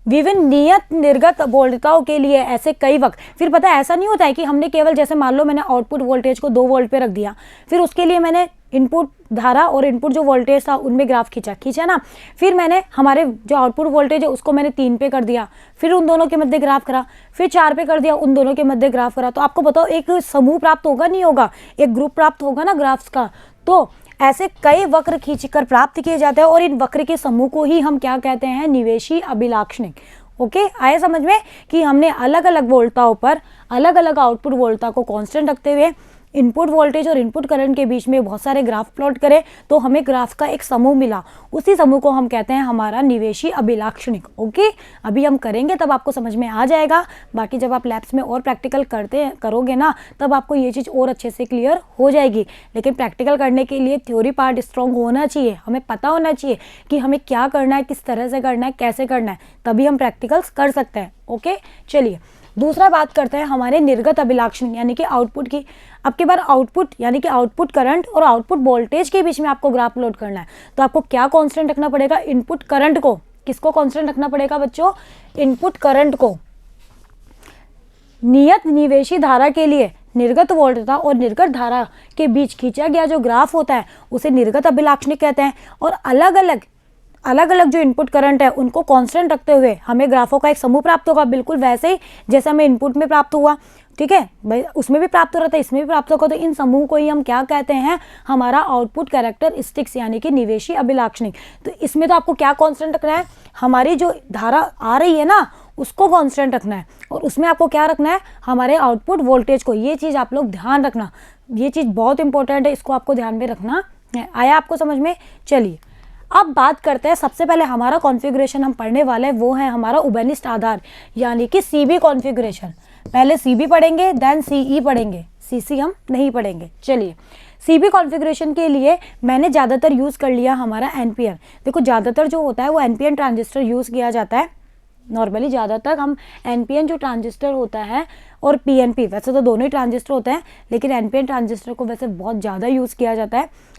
[SPEAKER 1] विभिन्न नियत निर्गत वोल्टताओं के लिए ऐसे कई वक्र। फिर पता है, ऐसा नहीं होता है कि हमने केवल, जैसे मान लो मैंने आउटपुट वोल्टेज को 2 वोल्ट पे रख दिया, फिर उसके लिए मैंने इनपुट धारा और इनपुट जो वोल्टेज था उनमें ग्राफ खींचा ना, फिर मैंने हमारे जो आउटपुट वोल्टेज है उसको मैंने 3 पे कर दिया, फिर उन दोनों के मध्य ग्राफ करा, फिर 4 पे कर दिया, उन दोनों के मध्य ग्राफ करा। तो आपको बताओ एक समूह प्राप्त होगा, नहीं होगा? एक ग्रुप प्राप्त होगा ना ग्राफ्स का। तो ऐसे कई वक्र खींचकर प्राप्त किए जाते हैं और इन वक्र के समूह को ही हम क्या कहते हैं, निवेशी अभिलाक्षणिक। ओके, आए समझ में कि हमने अलग अलग वोल्टताओं पर अलग अलग आउटपुट वोल्टता को कांस्टेंट रखते हुए इनपुट वोल्टेज और इनपुट करंट के बीच में बहुत सारे ग्राफ प्लॉट करें तो हमें ग्राफ का एक समूह मिला। उसी समूह को हम कहते हैं हमारा निवेशी अभिलाक्षणिक। ओके, अभी हम करेंगे तब आपको समझ में आ जाएगा। बाकी जब आप लैब्स में और प्रैक्टिकल करोगे ना, तब आपको ये चीज़ और अच्छे से क्लियर हो जाएगी। लेकिन प्रैक्टिकल करने के लिए थ्योरी पार्ट स्ट्रॉन्ग होना चाहिए, हमें पता होना चाहिए कि हमें क्या करना है, किस तरह से करना है, कैसे करना है, तभी हम प्रैक्टिकल्स कर सकते हैं। ओके, चलिए दूसरा बात करते हैं हमारे निर्गत अभिलाक्षण यानी कि आउटपुट की। अब की बार आउटपुट यानी कि आउटपुट करंट और आउटपुट वोल्टेज के बीच में आपको ग्राफ प्लॉट करना है, तो आपको क्या कांस्टेंट रखना पड़ेगा? इनपुट करंट को। किसको कांस्टेंट रखना पड़ेगा बच्चों? इनपुट करंट को। नियत निवेशी धारा के लिए निर्गत वोल्टता और निर्गत धारा के बीच खींचा गया जो ग्राफ होता है उसे निर्गत अभिलाक्षणिक कहते हैं। और अलग अलग जो इनपुट करंट है उनको कांस्टेंट रखते हुए हमें ग्राफों का एक समूह प्राप्त होगा, बिल्कुल वैसे ही जैसे हमें इनपुट में प्राप्त हुआ, ठीक है भाई, उसमें भी प्राप्त हो रहा था, इसमें भी प्राप्त होगा। तो इन समूह को ही हम क्या कहते हैं, हमारा आउटपुट कैरेक्टरिस्टिक्स यानी कि निवेशी अभिलाक्षणिक। तो इसमें तो आपको क्या कांस्टेंट रखना है, हमारी जो धारा आ रही है ना उसको कांस्टेंट रखना है, और उसमें आपको क्या रखना है, हमारे आउटपुट वोल्टेज को। ये चीज़ आप लोग ध्यान रखना, ये चीज़ बहुत इंपॉर्टेंट है, इसको आपको ध्यान में रखना है। आया आपको समझ में? चलिए अब बात करते हैं, सबसे पहले हमारा कॉन्फ़िगरेशन हम पढ़ने वाले हैं वो है हमारा उबेनिस्ट आधार यानी कि सीबी कॉन्फ़िगरेशन। पहले सीबी पढ़ेंगे देन सीई पढ़ेंगे, सीसी हम नहीं पढ़ेंगे। चलिए सीबी कॉन्फ़िगरेशन के लिए मैंने ज़्यादातर यूज़ कर लिया हमारा एनपीएन। देखो ज़्यादातर जो होता है वो एनपीएन ट्रांजिस्टर यूज़ किया जाता है नॉर्मली। ज़्यादातर हम एनपीएन जो ट्रांजिस्टर होता है और पीएनपी, वैसे तो दोनों ही ट्रांजिस्टर होते हैं लेकिन एनपीएन ट्रांजिस्टर को वैसे बहुत ज़्यादा यूज़ किया जाता है।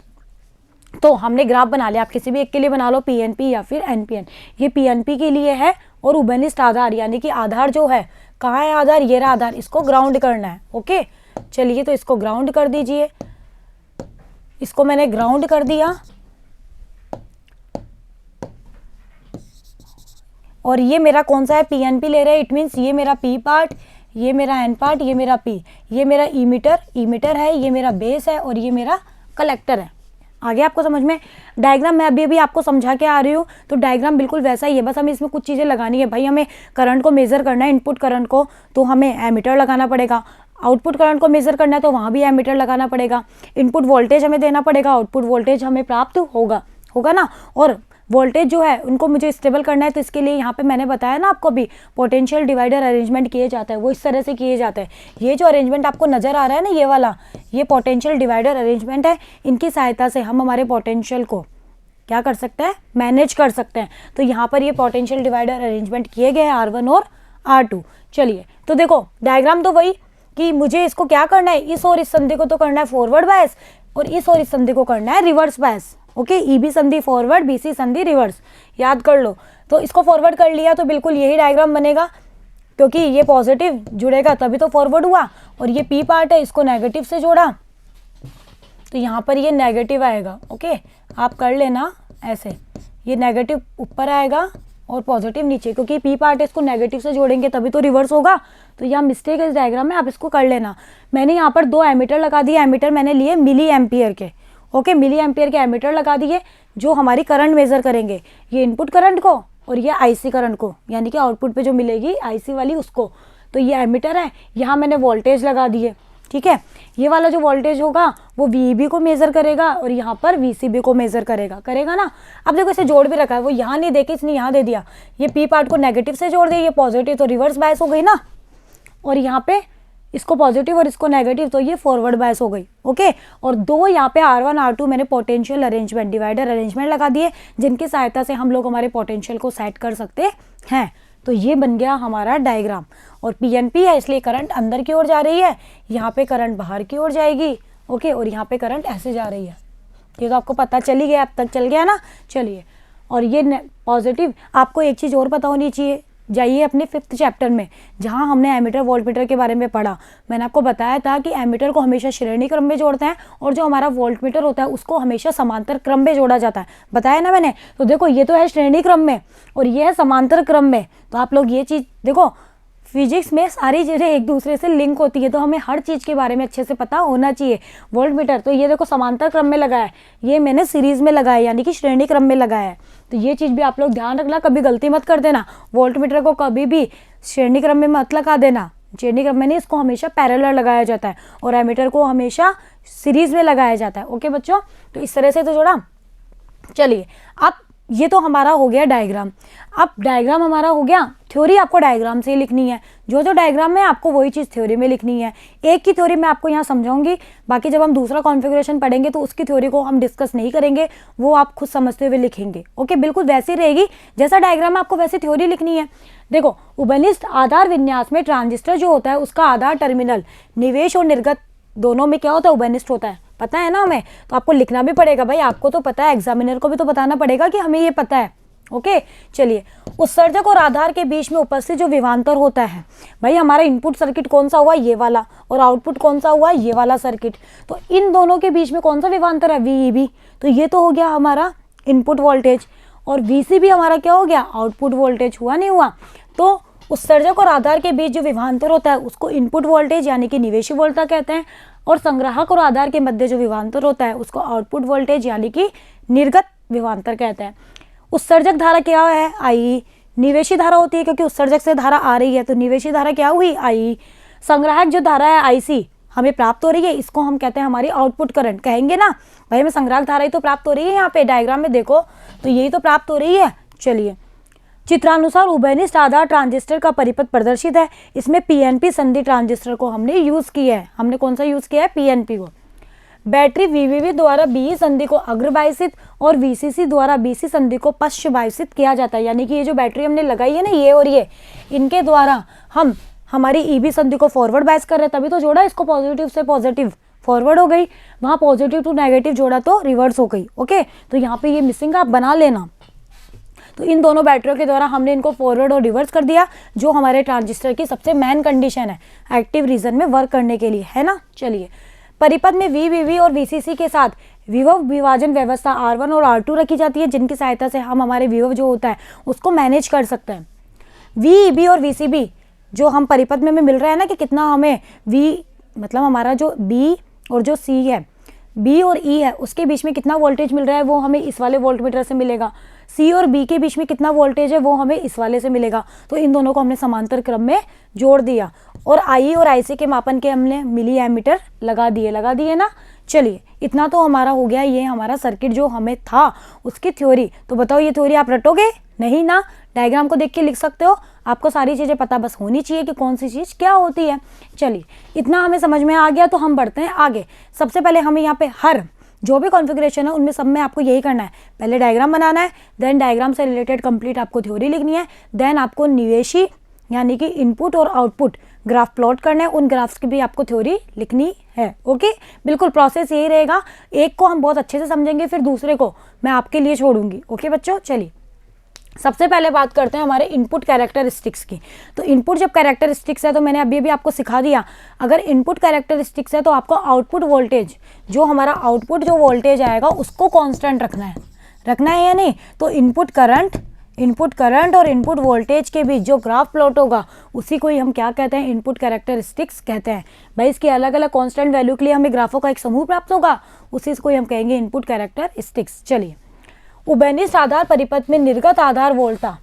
[SPEAKER 1] तो हमने ग्राफ बना लिया, आप किसी भी एक के लिए बना लो, पीएनपी या फिर एनपीएन। ये पीएनपी के लिए है और उबेनिस्ट आधार यानी कि आधार जो है, कहाँ है आधार, ये रहा आधार, इसको ग्राउंड करना है। ओके चलिए तो इसको ग्राउंड कर दीजिए, इसको मैंने ग्राउंड कर दिया। और ये मेरा कौन सा है, पीएनपी ले रहे हैं, इट मीन्स ये मेरा पी पार्ट, ये मेरा एन पार्ट, ये मेरा पी, ये मेरा ईमीटर है, ये मेरा बेस है और ये मेरा कलेक्टर है। आगे आपको समझ में? डायग्राम मैं अभी आपको समझा के आ रही हूँ, तो डायग्राम बिल्कुल वैसा ही है, बस हमें इसमें कुछ चीज़ें लगानी है। भाई हमें करंट को मेज़र करना है, इनपुट करंट को, तो हमें एमीटर लगाना पड़ेगा। आउटपुट करंट को मेज़र करना है तो वहाँ भी एमीटर लगाना पड़ेगा। इनपुट वोल्टेज हमें देना पड़ेगा, आउटपुट वोल्टेज हमें प्राप्त होगा ना। और वोल्टेज जो है उनको मुझे स्टेबल करना है, तो इसके लिए यहाँ पे मैंने बताया ना आपको भी, पोटेंशियल डिवाइडर अरेंजमेंट किए जाता है, वो इस तरह से किए जाते हैं। ये जो अरेंजमेंट आपको नज़र आ रहा है ना, ये वाला, ये पोटेंशियल डिवाइडर अरेंजमेंट है। इनकी सहायता से हम हमारे पोटेंशियल को क्या कर सकते हैं, मैनेज कर सकते हैं। तो यहाँ पर ये पोटेंशियल डिवाइडर अरेंजमेंट किए गए हैं R1 और R2। चलिए तो देखो डायग्राम तो वही कि मुझे इसको क्या करना है, इस और इस संधि को तो करना है फॉरवर्ड बायस और इस और इस संधि को करना है रिवर्स बायस। ओके ईबी संधि फॉरवर्ड, बीसी संधि रिवर्स, याद कर लो। तो इसको फॉरवर्ड कर लिया तो बिल्कुल यही डायग्राम बनेगा, क्योंकि ये पॉजिटिव जुड़ेगा तभी तो फॉरवर्ड हुआ, और ये पी पार्ट है, इसको नेगेटिव से जोड़ा तो यहाँ पर ये नेगेटिव आएगा। ओके आप कर लेना ऐसे, ये नेगेटिव ऊपर आएगा और पॉजिटिव नीचे, क्योंकि पी पार्ट है, इसको नेगेटिव से जोड़ेंगे तभी तो रिवर्स होगा। तो यहाँ मिस्टेक है इस डायग्राम में, आप इसको कर लेना। मैंने यहाँ पर 2 एमीटर लगा दिए, एमीटर मैंने लिए मिली एम्पियर के। ओके मिली एम्पियर के एमीटर लगा दिए जो हमारी करंट मेजर करेंगे, ये इनपुट करंट को और ये आईसी करंट को, यानी कि आउटपुट पे जो मिलेगी आईसी वाली उसको। तो ये एमीटर है, यहाँ मैंने वोल्टेज लगा दिए, ठीक है। ये वाला जो वोल्टेज होगा वो वीबी को मेजर करेगा और यहाँ पर वीसीबी को मेजर करेगा ना। अब देखो इसे जोड़ भी रखा है, वो यहाँ नहीं देके इसने यहाँ दे दिया। ये पी पार्ट को नेगेटिव से जोड़ दिया, ये पॉजिटिव, तो रिवर्स बायस हो गई ना। और यहाँ पे इसको पॉजिटिव और इसको नेगेटिव, तो ये फॉरवर्ड बायस हो गई। ओके और 2 यहाँ पे R1 R2 मैंने पोटेंशियल अरेंजमेंट, डिवाइडर अरेंजमेंट लगा दिए, जिनकी सहायता से हम लोग हमारे पोटेंशियल को सेट कर सकते हैं। तो ये बन गया हमारा डायग्राम। और पीएनपी है इसलिए करंट अंदर की ओर जा रही है, यहाँ पे करंट बाहर की ओर जाएगी। ओके और यहाँ पे करंट ऐसे जा रही है। ये तो आपको पता चल ही गया, अब तक चल गया ना। चलिए और ये पॉजिटिव, आपको एक चीज़ और पता होनी चाहिए, जाइए अपने 5th चैप्टर में जहाँ हमने एमीटर वोल्टमीटर के बारे में पढ़ा। मैंने आपको बताया था कि एमीटर को हमेशा श्रेणी क्रम में जोड़ते हैं और जो हमारा वोल्टमीटर होता है उसको हमेशा समांतर क्रम में जोड़ा जाता है, बताया ना मैंने। तो देखो ये तो है श्रेणी क्रम में और ये है समांतर क्रम में। तो आप लोग ये चीज़ देखो, फिजिक्स में सारी चीज़ें एक दूसरे से लिंक होती है, तो हमें हर चीज़ के बारे में अच्छे से पता होना चाहिए। वोल्टमीटर तो ये देखो समांतर क्रम में लगा है, ये मैंने सीरीज में लगाया यानी कि श्रेणी क्रम में लगाया है। तो ये चीज़ भी आप लोग ध्यान रखना, कभी गलती मत कर देना। वोल्टमीटर को कभी भी श्रेणी क्रम में मत लगा देना, श्रेणी क्रम में नहीं, इसको हमेशा पैरेलल लगाया जाता है और एमीटर को हमेशा सीरीज में लगाया जाता है। ओके बच्चों, तो इस तरह से तो जोड़ा। चलिए अब ये तो हमारा हो गया डायग्राम। अब डायग्राम हमारा हो गया, थ्योरी आपको डायग्राम से ही लिखनी है। जो डायग्राम में आपको वही चीज़ थ्योरी में लिखनी है। एक की थ्योरी मैं आपको यहाँ समझाऊंगी, बाकी जब हम दूसरा कॉन्फ़िगरेशन पढ़ेंगे तो उसकी थ्योरी को हम डिस्कस नहीं करेंगे, वो आप खुद समझते हुए लिखेंगे। ओके बिल्कुल वैसी रहेगी जैसा डायग्राम है, आपको वैसी थ्योरी लिखनी है। देखो उबेनिस्ट आधार विन्यास में ट्रांजिस्टर जो होता है उसका आधार टर्मिनल निवेश और निर्गत दोनों में क्या होता है, उबेनिस्ट होता है। पता है ना हमें, तो आपको लिखना भी पड़ेगा भाई, आपको तो पता है, एग्जामिनर को भी तो बताना पड़ेगा कि हमें ये पता है। ओके चलिए, उत्सर्जक और आधार के बीच में उपस्थित जो विभवांतर होता है, भाई हमारा इनपुट सर्किट कौन सा हुआ, ये वाला, और आउटपुट कौन सा हुआ, ये वाला सर्किट। तो इन दोनों के बीच में कौन सा विभवांतर है, VEB। तो ये तो हो गया हमारा इनपुट वोल्टेज, और VCB हमारा क्या हो गया, आउटपुट वोल्टेज। हुआ नहीं हुआ। तो उत्सर्जक और आधार के बीच जो विभवांतर होता है उसको इनपुट वोल्टेज यानी कि निवेशी वोल्टता कहते हैं, और संग्राहक और आधार के मध्य जो विभवांतर होता है उसको आउटपुट वोल्टेज यानी कि निर्गत विभवांतर कहते हैं। उत्सर्जक धारा क्या है, I। निवेशी धारा होती है क्योंकि उत्सर्जक से धारा आ रही है, तो निवेशी धारा क्या हुई, I। संग्राहक जो धारा है IC हमें प्राप्त हो रही है, इसको हम कहते हैं हमारी आउटपुट करंट। कहेंगे ना भाई हमें संग्राहक धारा ही तो प्राप्त हो रही है, यहाँ पे डायग्राम में देखो तो यही तो प्राप्त हो रही है। चलिए, चित्रानुसार उभयनिष्ठ आधार ट्रांजिस्टर का परिपथ प्रदर्शित है। इसमें PNP संधि ट्रांजिस्टर को हमने यूज किया है। हमने कौन सा यूज किया है, PNP को। बैटरी VVV द्वारा BE संधि को अग्रबायसित और VCC द्वारा BC संधि को पश्चबायसित किया जाता है। यानी कि ये जो बैटरी हमने लगाई है ना, ये और ये, इनके द्वारा हम हमारी EB संधि को फॉरवर्ड बायस कर रहे हैं, तभी तो जोड़ा इसको पॉजिटिव से पॉजिटिव, फॉरवर्ड हो गई, वहाँ पॉजिटिव टू नेगेटिव जोड़ा तो रिवर्स हो गई। ओके, तो यहाँ पे ये मिसिंग आप बना लेना। तो इन दोनों बैटरियों के द्वारा हमने इनको फॉरवर्ड और रिवर्स कर दिया, जो हमारे ट्रांजिस्टर की सबसे मेन कंडीशन है एक्टिव रीजन में वर्क करने के लिए, है ना। चलिए, परिपथ में VVV और VCC के साथ विभव विभाजन व्यवस्था R1 और R2 रखी जाती है, जिनकी सहायता से हम हमारे विभव जो होता है उसको मैनेज कर सकते हैं। VEB और VCB जो हम परिपथ में मिल रहा है ना कि कितना हमें मतलब हमारा जो B और जो C है, B और E है, उसके बीच में कितना वोल्टेज मिल रहा है वो हमें इस वाले वोल्टमीटर से मिलेगा। C और B के बीच में कितना वोल्टेज है वो हमें इस वाले से मिलेगा। तो इन दोनों को हमने समांतर क्रम में जोड़ दिया, और I और IC के मापन के हमने मिली एमीटर लगा दिए ना। चलिए, इतना तो हमारा हो गया, ये हमारा सर्किट जो हमें था उसकी थ्योरी। तो बताओ ये थ्योरी आप रटोगे नहीं ना, डायग्राम को देख के लिख सकते हो। आपको सारी चीज़ें पता बस होनी चाहिए कि कौन सी चीज़ क्या होती है। चलिए, इतना हमें समझ में आ गया, तो हम बढ़ते हैं आगे। सबसे पहले हमें यहाँ पे हर जो भी कॉन्फ़िगरेशन है उनमें सब में आपको यही करना है, पहले डायग्राम बनाना है, देन डायग्राम से रिलेटेड कंप्लीट आपको थ्योरी लिखनी है, देन आपको निवेशी यानी कि इनपुट और आउटपुट ग्राफ प्लॉट करना है, उन ग्राफ्स की भी आपको थ्योरी लिखनी है। ओके, बिल्कुल प्रोसेस यही रहेगा। एक को हम बहुत अच्छे से समझेंगे, फिर दूसरे को मैं आपके लिए छोड़ूंगी। ओके बच्चों, चलिए सबसे पहले बात करते हैं हमारे इनपुट कैरेक्टरिस्टिक्स की। तो इनपुट जब कैरेक्टरिस्टिक्स है तो मैंने अभी आपको सिखा दिया, अगर इनपुट कैरेक्टरिस्टिक्स है तो आपको आउटपुट वोल्टेज, जो हमारा आउटपुट जो वोल्टेज आएगा उसको कांस्टेंट रखना है या नहीं। तो इनपुट करंट और इनपुट वोल्टेज के बीच जो ग्राफ प्लॉट होगा उसी को ही हम क्या कहते हैं, इनपुट कैरेक्टरिस्टिक्स कहते हैं। भाई इसकी अलग अलग कांस्टेंट वैल्यू के लिए हमें ग्राफों का एक समूह प्राप्त होगा, उसी को ही हम कहेंगे इनपुट कैरेक्टरिस्टिक्स। चलिए, उभयनिष्ठ आधार परिपथ में निर्गत आधार वोल्टता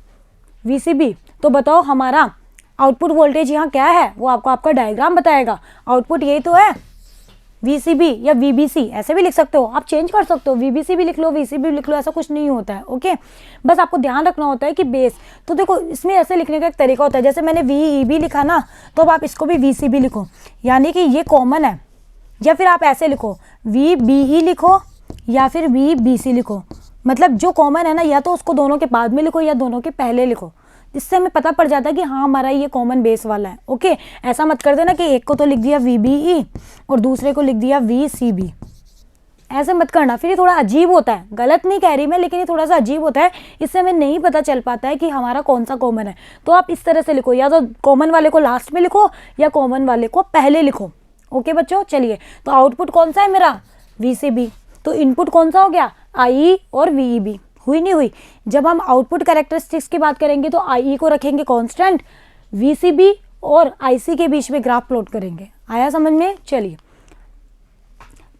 [SPEAKER 1] VCB। तो बताओ हमारा आउटपुट वोल्टेज यहाँ क्या है, वो आपका डायग्राम बताएगा। आउटपुट यही तो है, VCB या VBC ऐसे भी लिख सकते हो, आप चेंज कर सकते हो, VBC भी लिख लो, VCB भी लिख लो, ऐसा कुछ नहीं होता है। ओके, बस आपको ध्यान रखना होता है कि बेस। तो देखो इसमें ऐसे लिखने का एक तरीका होता है, जैसे मैंने VEB लिखा ना, तो अब आप इसको भी VCB लिखो, यानी कि ये कॉमन है। या फिर आप ऐसे लिखो, VBE लिखो या फिर VBC लिखो, मतलब जो कॉमन है ना, या तो उसको दोनों के बाद में लिखो या दोनों के पहले लिखो, जिससे हमें पता पड़ जाता है कि हाँ हमारा ये कॉमन बेस वाला है। ओके, ऐसा मत कर देना कि एक को तो लिख दिया VBE और दूसरे को लिख दिया VCB, ऐसे मत करना, फिर ये थोड़ा अजीब होता है। गलत नहीं कह रही मैं, लेकिन ये थोड़ा सा अजीब होता है, इससे हमें नहीं पता चल पाता है कि हमारा कौन सा कॉमन है। तो आप इस तरह से लिखो, या तो कॉमन वाले को लास्ट में लिखो या कॉमन वाले को पहले लिखो। ओके बच्चों, चलिए, तो आउटपुट कौन सा है मेरा, VCB। तो इनपुट कौन सा हो गया, IE और VEB। हुई नहीं हुई। जब हम आउटपुट कैरेक्टरिस्टिक्स की बात करेंगे तो IE को रखेंगे कांस्टेंट, VCB और IC के बीच में ग्राफ प्लॉट करेंगे। आया समझ में। चलिए,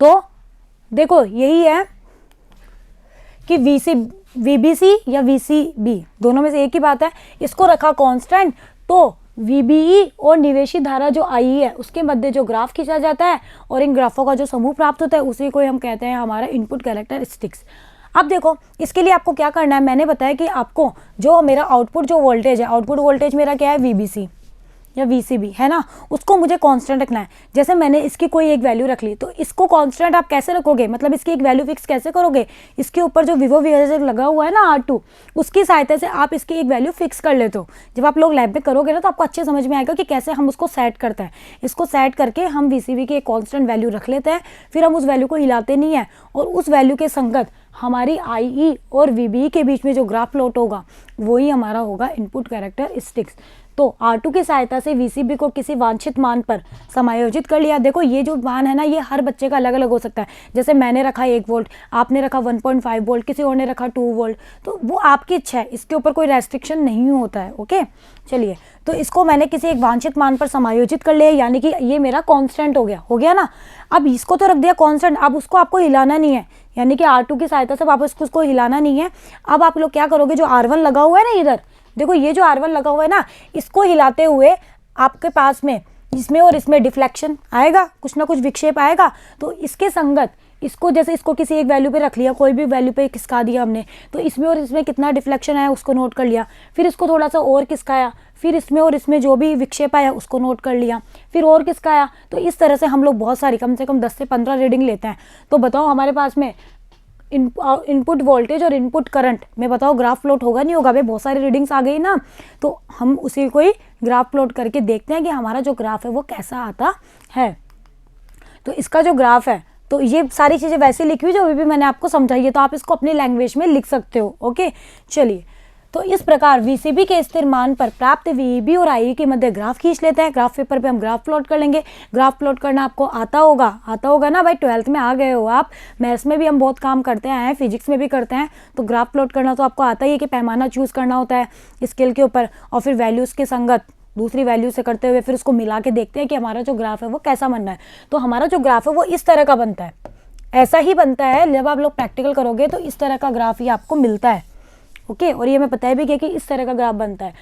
[SPEAKER 1] तो देखो यही है कि VBC या VCB दोनों में से एक ही बात है, इसको रखा कांस्टेंट, तो VBE और निवेशी धारा जो IE है उसके मध्य जो ग्राफ खींचा जाता है और इन ग्राफों का जो समूह प्राप्त होता है उसी को हम कहते हैं हमारा इनपुट कैरेक्टरिस्टिक्स। अब देखो इसके लिए आपको क्या करना है, मैंने बताया कि आपको जो मेरा आउटपुट जो वोल्टेज है, आउटपुट वोल्टेज मेरा क्या है, VBC या VCB है ना, उसको मुझे कांस्टेंट रखना है। जैसे मैंने इसकी कोई एक वैल्यू रख ली, तो इसको कांस्टेंट आप कैसे रखोगे, मतलब इसकी एक वैल्यू फिक्स कैसे करोगे, इसके ऊपर जो विभव विभाजक लगा हुआ है ना R2, उसकी सहायता से आप इसकी एक वैल्यू फिक्स कर लेते हो। जब आप लोग लैब में करोगे ना तो आपको अच्छे समझ में आएगा कि कैसे हम उसको सेट करते हैं। इसको सेट करके हम VCB की एक कॉन्स्टेंट वैल्यू रख लेते हैं, फिर हम उस वैल्यू को हिलाते नहीं है और उस वैल्यू के संगत हमारी IE और VBE के बीच में जो ग्राफ प्लॉट होगा वही हमारा होगा इनपुट कैरेक्टरिस्टिक्स। तो R2 की सहायता से VCB को किसी वांछित मान पर समायोजित कर लिया। देखो ये जो मान है ना, ये हर बच्चे का अलग अलग हो सकता है। जैसे मैंने रखा 1 वोल्ट, आपने रखा 1.5 वोल्ट, किसी और ने रखा 2 वोल्ट, तो वो आपकी इच्छा है, इसके ऊपर कोई रेस्ट्रिक्शन नहीं होता है। ओके, चलिए, तो इसको मैंने किसी एक वांछित मान पर समायोजित कर लिया, यानी कि ये मेरा कांस्टेंट हो गया ना। अब इसको तो रख दिया कांस्टेंट, अब उसको आपको हिलाना नहीं है, यानी कि R2 की सहायता से वापस उसको हिलाना नहीं है। अब आप लोग क्या करोगे, जो R1 लगा हुआ है ना इधर, देखो ये जो R1 लगा हुआ है ना, इसको हिलाते हुए आपके पास में इसमें और इसमें डिफ्लेक्शन आएगा, कुछ ना कुछ विक्षेप आएगा। तो इसके संगत इसको, जैसे इसको किसी एक वैल्यू पे रख लिया, कोई भी वैल्यू पे खिसका दिया हमने, तो इसमें और इसमें कितना डिफ्लेक्शन आया उसको नोट कर लिया, फिर इसको थोड़ा सा और खिसकाया, फिर इसमें और इसमें जो भी विक्षेप आया उसको नोट कर लिया, फिर और खिसकाया। तो इस तरह से हम लोग बहुत सारी, कम से कम 10 से 15 रीडिंग लेते हैं। तो बताओ हमारे पास में इनपुट वोल्टेज और इनपुट करंट में बताओ ग्राफ प्लॉट होगा नहीं होगा? भाई बहुत सारी रीडिंग्स आ गई ना, तो हम उसी को ही ग्राफ प्लॉट करके देखते हैं कि हमारा जो ग्राफ है वो कैसा आता है। तो इसका जो ग्राफ है, तो ये सारी चीज़ें वैसे लिखी हुई जो अभी भी मैंने आपको समझाई है, तो आप इसको अपनी लैंग्वेज में लिख सकते हो। ओके, चलिए, तो इस प्रकार VCB के स्थिर मान पर प्राप्त VEB और IE के मध्य ग्राफ खींच लेते हैं। ग्राफ पेपर पे हम ग्राफ प्लॉट कर लेंगे। ग्राफ प्लॉट करना आपको आता होगा ना भाई, 12th में आ गए हो आप। मैथ्स में भी हम बहुत काम करते हैं, फिजिक्स में भी करते हैं, तो ग्राफ प्लॉट करना तो आपको आता ही है कि पैमाना चूज़ करना होता है स्केल के ऊपर, और फिर वैल्यूज़ के संगत दूसरी वैल्यू से करते हुए फिर उसको मिला के देखते हैं कि हमारा जो ग्राफ है वो कैसा बनना है। तो हमारा जो ग्राफ है वो इस तरह का बनता है, ऐसा ही बनता है। जब आप लोग प्रैक्टिकल करोगे तो इस तरह का ग्राफ ही आपको मिलता है। ओके, और ये मैं बताया भी कि इस तरह का ग्राफ बनता है।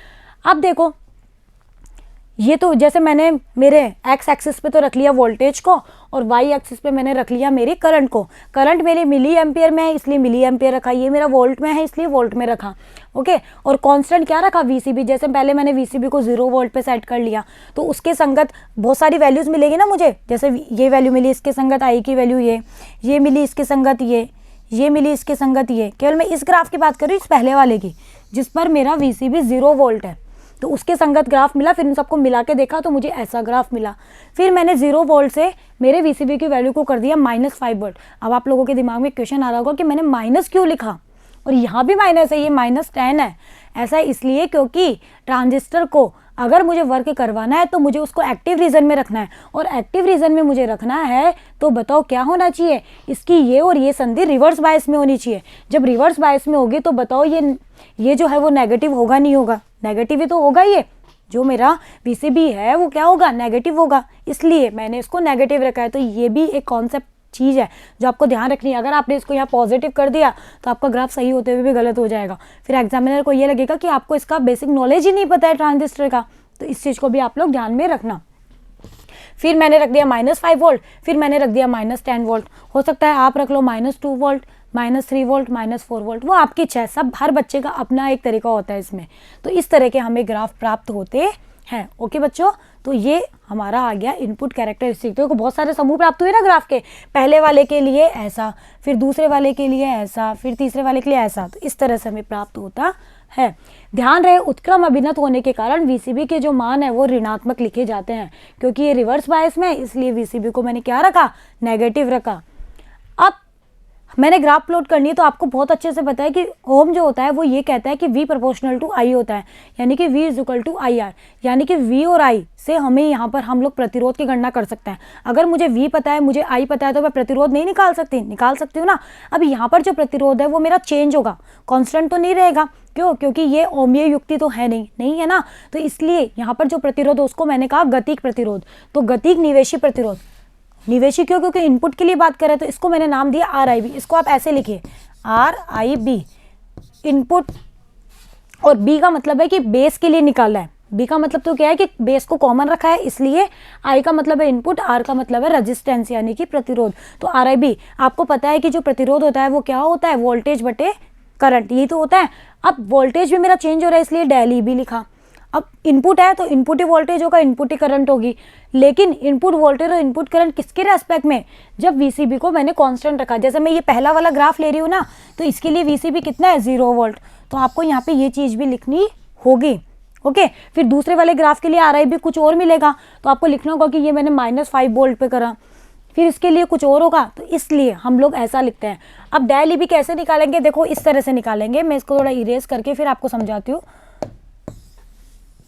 [SPEAKER 1] अब देखो, ये तो जैसे मैंने मेरे एक्स एक्सिस पे तो रख लिया वोल्टेज को, और वाई एक्सिस पे मैंने रख लिया मेरी करंट को। करंट मेरी मिली एम्पियर में है इसलिए मिली एम्पियर रखा, ये मेरा वोल्ट में है इसलिए वोल्ट में रखा। ओके, और कांस्टेंट क्या रखा, VCB। जैसे पहले मैंने VCB को 0 वोल्ट पे सेट कर लिया, तो उसके संगत बहुत सारी वैल्यूज़ मिलेगी ना मुझे। जैसे ये वैल्यू मिली, इसके संगत आई की वैल्यू ये मिली, इसके संगत ये मिली, इसके संगत ये। केवल मैं इस ग्राफ की बात कर रही हूँ, इस पहले वाले की, जिस पर मेरा VCB 0 वोल्ट है, तो उसके संगत ग्राफ मिला। फिर इन सबको मिला के देखा तो मुझे ऐसा ग्राफ मिला। फिर मैंने 0 वोल्ट से मेरे VCB की वैल्यू को कर दिया -5 वोल्ट। अब आप लोगों के दिमाग में क्वेश्चन आ रहा होगा कि मैंने माइनस क्यों लिखा, और यहाँ भी माइनस है, ये -10 है। ऐसा इसलिए क्योंकि ट्रांजिस्टर को अगर मुझे वर्क करवाना है तो मुझे उसको एक्टिव रीजन में रखना है, और एक्टिव रीजन में मुझे रखना है तो बताओ क्या होना चाहिए, इसकी ये और ये संधि रिवर्स बायस में होनी चाहिए। जब रिवर्स बायस में होगी तो बताओ ये जो है वो नेगेटिव होगा नहीं होगा? नेगेटिव ही तो होगा। ये जो मेरा VCB है वो क्या होगा, नेगेटिव होगा, इसलिए मैंने इसको नेगेटिव रखा है। तो ये भी एक कॉन्सेप्ट चीज़ है जो आपको ध्यान रखनी है। अगर आपने इसको यहाँ पॉजिटिव कर दिया तो आपका ग्राफ सही होते हुए भी गलत हो जाएगा। फिर एग्जामिनर को ये लगेगा कि आपको इसका बेसिक नॉलेज ही नहीं पता है ट्रांजिस्टर का। तो इस चीज़ को भी आप लोग ध्यान में रखना। फिर मैंने रख दिया -5 वोल्ट, फिर मैंने रख दिया -10 वोल्ट। हो सकता है आप रख लो -2 वोल्ट, -3 वोल्ट, -4 वोल्ट, वो आपकी इच्छा है। सब हर बच्चे का अपना एक तरीका होता है इसमें। तो इस तरह के हमें ग्राफ प्राप्त होते हैं। ओके बच्चों, तो ये हमारा आ गया इनपुट कैरेक्टरिस्टिक। तो बहुत सारे समूह प्राप्त हुए ना ग्राफ के, पहले वाले के लिए ऐसा, फिर दूसरे वाले के लिए ऐसा, फिर तीसरे वाले के लिए ऐसा। तो इस तरह से हमें प्राप्त होता है। ध्यान रहे, उत्क्रम अभिनत होने के कारण VCB के जो मान है वो ऋणात्मक लिखे जाते हैं, क्योंकि ये रिवर्स बायस में है, इसलिए VCB को मैंने क्या रखा, नेगेटिव रखा। अब मैंने ग्राफ प्लॉट करनी है तो आपको बहुत अच्छे से पता है कि ओम जो होता है वो ये कहता है कि V प्रोपोर्शनल टू I होता है, यानी कि V is equal to IR, यानी कि V और I से हमें यहाँ पर हम लोग प्रतिरोध की गणना कर सकते हैं। अगर मुझे V पता है, मुझे I पता है, तो मैं प्रतिरोध नहीं निकाल सकती हूँ ना। अब यहाँ पर जो प्रतिरोध है वो मेरा चेंज होगा, कांस्टेंट तो नहीं रहेगा। क्यों? क्योंकि ये ओमीय युक्ति तो है नहीं है ना। तो इसलिए यहाँ पर जो प्रतिरोध है उसको मैंने कहा गतिक प्रतिरोध। तो गतिक निवेशी प्रतिरोध, निवेशी क्यों? क्योंकि इनपुट के लिए बात कर रहे हैं, तो इसको मैंने नाम दिया RIB। इसको आप ऐसे लिखिए RIB, इनपुट, और B का मतलब है कि बेस के लिए निकाला है। B का मतलब तो क्या है कि बेस को कॉमन रखा है, इसलिए I का मतलब है इनपुट, R का मतलब है रेजिस्टेंस यानी कि प्रतिरोध। तो RIB, आपको पता है कि जो प्रतिरोध होता है वो क्या होता है, वोल्टेज बटे करंट, यही तो होता है। अब वोल्टेज भी मेरा चेंज हो रहा है इसलिए डेल EB लिखा। अब इनपुट है तो इनपुट ही वोल्टेज होगा, इनपुट ही करंट होगी। लेकिन इनपुट वोल्टेज और इनपुट करंट किसके रेस्पेक्ट में, जब VCB को मैंने कांस्टेंट रखा। जैसे मैं ये पहला वाला ग्राफ ले रही हूँ ना, तो इसके लिए VCB कितना है, 0 वोल्ट। तो आपको यहाँ पे ये चीज़ भी लिखनी होगी। ओके, फिर दूसरे वाले ग्राफ के लिए RIB कुछ और मिलेगा, तो आपको लिखना होगा कि ये मैंने -5 वोल्ट पे करा। फिर इसके लिए कुछ और होगा, तो इसलिए हम लोग ऐसा लिखते हैं। अब डेल भी कैसे निकालेंगे, देखो इस तरह से निकालेंगे। मैं इसको थोड़ा इरेज करके फिर आपको समझाती हूँ।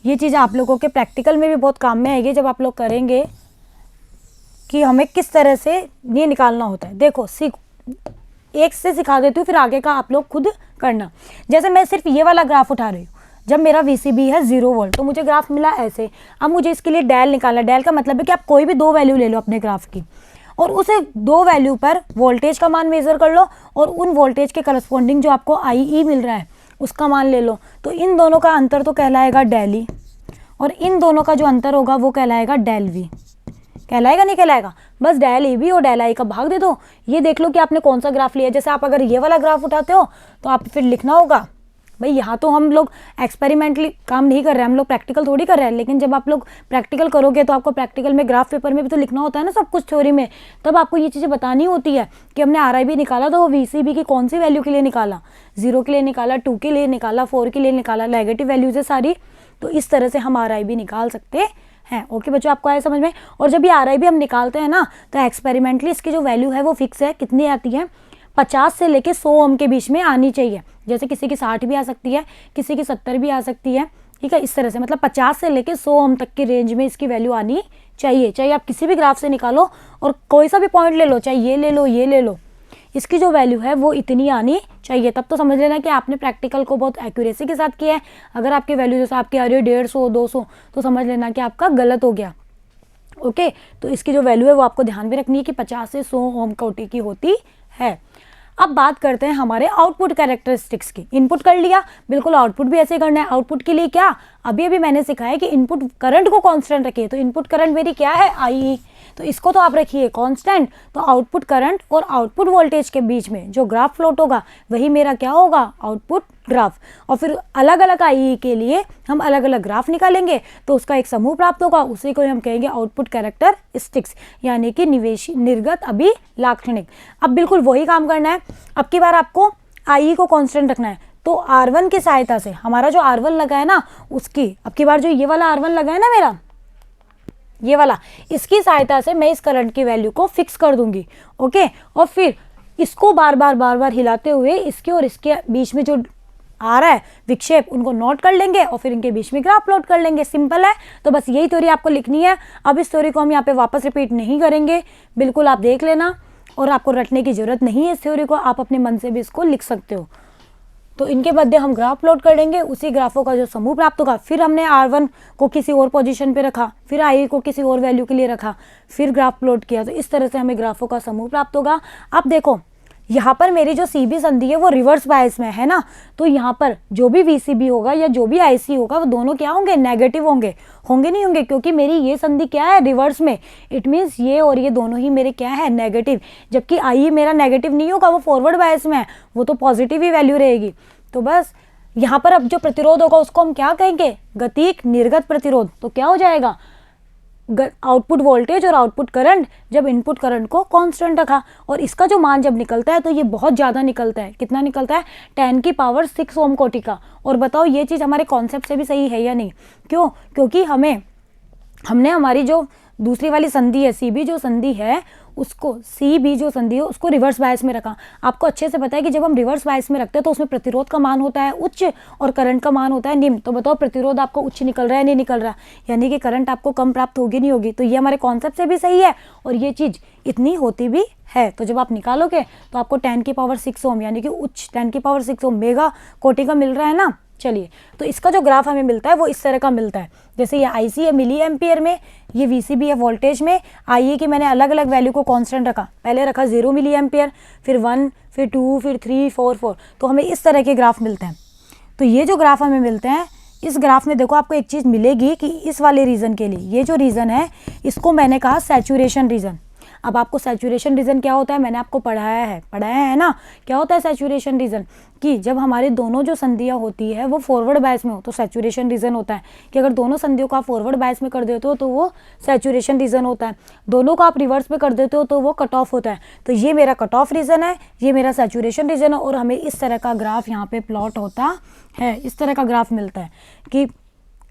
[SPEAKER 1] ये चीज़ आप लोगों के प्रैक्टिकल में भी बहुत काम में आएगी जब आप लोग करेंगे कि हमें किस तरह से ये निकालना होता है। देखो एक से सिखा देती हूँ, फिर आगे का आप लोग खुद करना। जैसे मैं सिर्फ ये वाला ग्राफ उठा रही हूँ, जब मेरा VCB है 0 वोल्ट, तो मुझे ग्राफ मिला ऐसे। अब मुझे इसके लिए डेल निकालना। डेल का मतलब है कि आप कोई भी 2 वैल्यू ले लो अपने ग्राफ की, और उसे 2 वैल्यू पर वोल्टेज का मान मेजर कर लो, और उन वोल्टेज के करस्पॉन्डिंग जो आपको IE मिल रहा है उसका मान ले लो। तो इन दोनों का अंतर तो कहलाएगा डेल ई, और इन दोनों का जो अंतर होगा वो कहलाएगा डेल वी। कहलाएगा नहीं कहलाएगा? बस डेल ई भी और डेल आई का भाग दे दो। ये देख लो कि आपने कौन सा ग्राफ लिया। जैसे आप अगर ये वाला ग्राफ उठाते हो तो आप फिर लिखना होगा, भाई यहाँ तो हम लोग एक्सपेरिमेंटली काम नहीं कर रहे हैं, हम लोग प्रैक्टिकल थोड़ी कर रहे हैं। लेकिन जब आप लोग प्रैक्टिकल करोगे तो आपको प्रैक्टिकल में ग्राफ पेपर में भी तो लिखना होता है ना सब कुछ थ्योरी में। तब आपको ये चीज़ें बतानी होती है कि हमने RIB निकाला तो वो VCB की कौन सी वैल्यू के लिए निकाला, 0 के लिए निकाला, 2 के लिए निकाला, 4 के लिए निकाला, नेगेटिव वैल्यूज है सारी। तो इस तरह से हम RIB निकाल सकते हैं। ओके बच्चों, आपको आया समझ में? और जब ये RIB हम निकालते हैं ना, तो एक्सपेरिमेंटली इसकी जो वैल्यू है वो फिक्स है। कितनी आती है? 50 से लेके 100 ओम के बीच में आनी चाहिए। जैसे किसी की 60 भी आ सकती है, किसी की 70 भी आ सकती है, ठीक है। इस तरह से मतलब 50 से लेके 100 ओम तक की रेंज में इसकी वैल्यू आनी चाहिए। चाहे आप किसी भी ग्राफ से निकालो और कोई सा भी पॉइंट ले लो, चाहे ये ले लो, ये ले लो, इसकी जो वैल्यू है वो इतनी आनी चाहिए। तब तो समझ लेना कि आपने प्रैक्टिकल को बहुत एक्यूरेसी के साथ किया है। अगर आपकी वैल्यू जैसे आपकी आ रही है 150, 200, तो समझ लेना कि आपका गलत हो गया। ओके, तो इसकी जो वैल्यू है वो आपको ध्यान में रखनी है कि 50 से 100 ओम कोटि की होती है। अब बात करते हैं हमारे आउटपुट कैरेक्टरिस्टिक्स की। इनपुट कर लिया, बिल्कुल आउटपुट भी ऐसे करना है। आउटपुट के लिए क्या, अभी मैंने सिखाया कि इनपुट करंट को कांस्टेंट रखिए। तो इनपुट करंट मेरी क्या है, IE, तो इसको तो आप रखिए कांस्टेंट। तो आउटपुट करंट और आउटपुट वोल्टेज के बीच में जो ग्राफ प्लॉट होगा वही मेरा क्या होगा, आउटपुट ग्राफ। और फिर अलग अलग IE के लिए हम अलग अलग ग्राफ निकालेंगे, तो उसका एक समूह प्राप्त होगा। उसी को हम कहेंगे आउटपुट कैरेक्टरिस्टिक्स, यानी कि निवेशी, निर्गत, अभिलाक्षणिक। अब बिल्कुल वही काम करना है। अब की बार आपको IE को कांस्टेंट रखना है। तो R1 की सहायता से हमारा जो R1 लगा है ना, उसकी अब की बार जो ये वाला R1 लगा है ना मेरा, ये वाला, इसकी सहायता से मैं इस करंट की वैल्यू को फिक्स कर दूंगी। ओके, और फिर इसको बार बार हिलाते हुए इसके और इसके बीच में जो आ रहा है विक्षेप, उनको नोट कर लेंगे और फिर इनके बीच में ग्राफ प्लॉट कर लेंगे। सिंपल है। तो बस यही थ्योरी आपको लिखनी है। अब इस थ्योरी को हम यहाँ पे वापस रिपीट नहीं करेंगे, बिल्कुल आप देख लेना, और आपको रटने की जरूरत नहीं है इस थ्योरी को। आप अपने मन से भी इसको लिख सकते हो। तो इनके बदले हम ग्राफ प्लॉट कर देंगे, उसी ग्राफों का जो समूह प्राप्त होगा। फिर हमने R1 को किसी और पोजीशन पे रखा, फिर IE को किसी और वैल्यू के लिए रखा, फिर ग्राफ प्लॉट किया। तो इस तरह से हमें ग्राफों का समूह प्राप्त होगा। अब देखो यहाँ पर मेरी जो CB संधि है वो रिवर्स बायस में है ना, तो यहाँ पर जो भी VCB होगा या जो भी IC होगा वो दोनों क्या होंगे, नेगेटिव होंगे। होंगे नहीं होंगे, क्योंकि मेरी ये संधि क्या है, रिवर्स में। इट मीन्स ये और ये दोनों ही मेरे क्या है, नेगेटिव। जबकि IE मेरा नेगेटिव नहीं होगा, वो फॉरवर्ड बायस में है, वो तो पॉजिटिव ही वैल्यू रहेगी। तो बस यहाँ पर अब जो प्रतिरोध होगा उसको हम क्या कहेंगे, गतिक निर्गत प्रतिरोध। तो क्या हो जाएगा, आउटपुट वोल्टेज और आउटपुट करंट, जब इनपुट करंट को कांस्टेंट रखा, और इसका जो मान जब निकलता है तो ये बहुत ज़्यादा निकलता है। कितना निकलता है, 10 की पावर 6 ओम कोटि का। और बताओ ये चीज़ हमारे कॉन्सेप्ट से भी सही है या नहीं? क्यों? क्योंकि हमने हमारी जो दूसरी वाली संधि है, CB जो संधि है उसको, CB जो संधि है उसको रिवर्स बायस में रखा। आपको अच्छे से पता है कि जब हम रिवर्स बायस में रखते हैं तो उसमें प्रतिरोध का मान होता है उच्च और करंट का मान होता है निम्न। तो बताओ प्रतिरोध आपको उच्च निकल रहा है नहीं निकल रहा, यानी कि करंट आपको कम प्राप्त होगी नहीं होगी। तो ये हमारे कॉन्सेप्ट से भी सही है और ये चीज़ इतनी होती भी है। तो जब आप निकालोगे तो आपको 10 की पावर 6 ओम यानी कि उच्च 10 की पावर 6 ओम मेगा कोटि का मिल रहा है ना। चलिए, तो इसका जो ग्राफ हमें मिलता है वो इस तरह का मिलता है। जैसे ये IC है मिली एम्पियर में, ये VCB है वोल्टेज में, IE की मैंने अलग अलग वैल्यू को कांस्टेंट रखा। पहले रखा 0 मिली एम्पियर, फिर 1, फिर 2, फिर 3, 4, तो हमें इस तरह के ग्राफ मिलते हैं। तो ये जो ग्राफ हमें मिलते हैं, इस ग्राफ में देखो आपको एक चीज़ मिलेगी कि इस वाले रीजन के लिए, ये जो रीजन है इसको मैंने कहा सैचुरेशन रीजन। अब आपको सैचुरेशन रीजन क्या होता है मैंने आपको पढ़ाया है ना। क्या होता है सैचुरेशन रीजन, कि जब हमारे दोनों जो संधियाँ होती है वो फॉरवर्ड बायस में हो तो सैचुरेशन रीजन होता है। कि अगर दोनों संधियों को आप फॉरवर्ड बायस में कर देते हो तो वो सैचुरेशन रीजन होता है, दोनों को आप रिवर्स में कर देते हो तो वो कट ऑफ होता है। तो ये मेरा कट ऑफ रीजन है, ये मेरा सैचुरेशन रीजन है, और हमें इस तरह का ग्राफ यहाँ पे प्लॉट होता है। इस तरह का ग्राफ मिलता है कि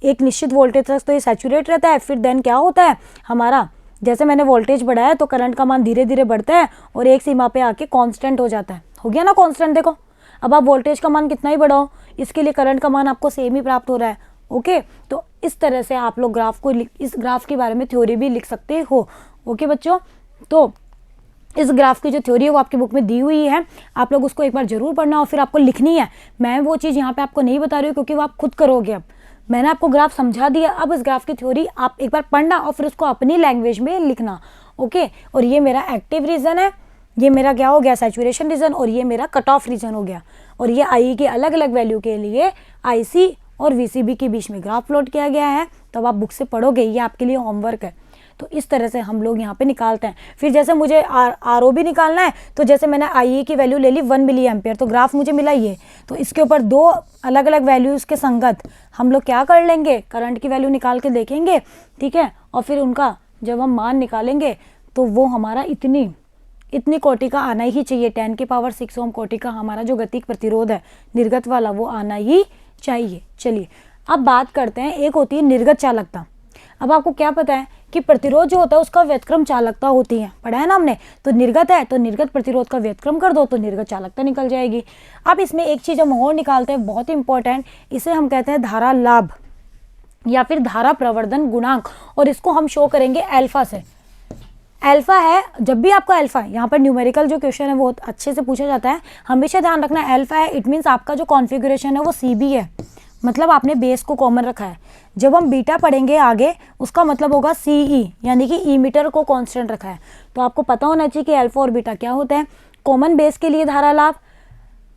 [SPEAKER 1] एक निश्चित वोल्टेज तक तो ये सैचुरेट रहता है, फिर देन क्या होता है हमारा जैसे मैंने वोल्टेज बढ़ाया तो करंट का मान धीरे धीरे बढ़ता है और एक सीमा पे आके कांस्टेंट हो जाता है। हो गया ना कांस्टेंट। देखो अब आप वोल्टेज का मान कितना ही बढ़ाओ, इसके लिए करंट का मान आपको सेम ही प्राप्त हो रहा है। ओके, तो इस तरह से आप लोग ग्राफ को, इस ग्राफ के बारे में थ्योरी भी लिख सकते हो। ओके बच्चों, तो इस ग्राफ की जो थ्योरी है वो आपकी बुक में दी हुई है, आप लोग उसको एक बार जरूर पढ़ना और फिर आपको लिखनी है। मैं वो चीज़ यहाँ पे आपको नहीं बता रही हूँ क्योंकि वो आप खुद करोगे। अब मैंने आपको ग्राफ समझा दिया, अब इस ग्राफ की थ्योरी आप एक बार पढ़ना और फिर उसको अपनी लैंग्वेज में लिखना। ओके, और ये मेरा एक्टिव रीजन है, ये मेरा क्या हो गया सैचुरेशन रीजन, और ये मेरा कट ऑफ रीजन हो गया। और ये आई के अलग अलग वैल्यू के लिए आईसी और वीसीबी के बीच में ग्राफ प्लॉट किया गया है। तब आप बुक से पढ़ोगे, ये आपके लिए होमवर्क है। तो इस तरह से हम लोग यहाँ पे निकालते हैं। फिर जैसे मुझे आरओ भी निकालना है, तो जैसे मैंने आई की वैल्यू ले ली 1 मिली एम्पियर, तो ग्राफ मुझे मिला ये, तो इसके ऊपर दो अलग अलग वैल्यूज़ के संगत हम लोग क्या कर लेंगे, करंट की वैल्यू निकाल के देखेंगे। ठीक है, और फिर उनका जब हम मान निकालेंगे तो वो हमारा इतनी कोटि का आना ही चाहिए। 10 की पावर 6 ओम कोटि का हमारा जो गतिक प्रतिरोध है निर्गत वाला, वो आना ही चाहिए। चलिए अब बात करते हैं, एक होती है निर्गत चालकता। अब आपको क्या पता है कि प्रतिरोध जो होता है उसका व्युत्क्रम चालकता होती है, पढ़ा है ना हमने। तो निर्गत है तो निर्गत प्रतिरोध का व्युत्क्रम कर दो तो निर्गत चालकता निकल जाएगी। अब इसमें एक चीज़ हम और निकालते हैं, बहुत इंपॉर्टेंट, इसे हम कहते हैं धारा लाभ या फिर धारा प्रवर्धन गुणांक, और इसको हम शो करेंगे अल्फा से। अल्फा है, जब भी आपका अल्फा, यहाँ पर न्यूमेरिकल जो क्वेश्चन है वो अच्छे से पूछा जाता है, हमेशा ध्यान रखना अल्फा है, इट मीन्स आपका जो कॉन्फ़िगरेशन है वो CB है, मतलब आपने बेस को कॉमन रखा है। जब हम बीटा पढ़ेंगे आगे, उसका मतलब होगा CE, यानी कि ई मीटर को कांस्टेंट रखा है। तो आपको पता होना चाहिए कि अल्फा और बीटा क्या होता है। कॉमन बेस के लिए धारा लाभ,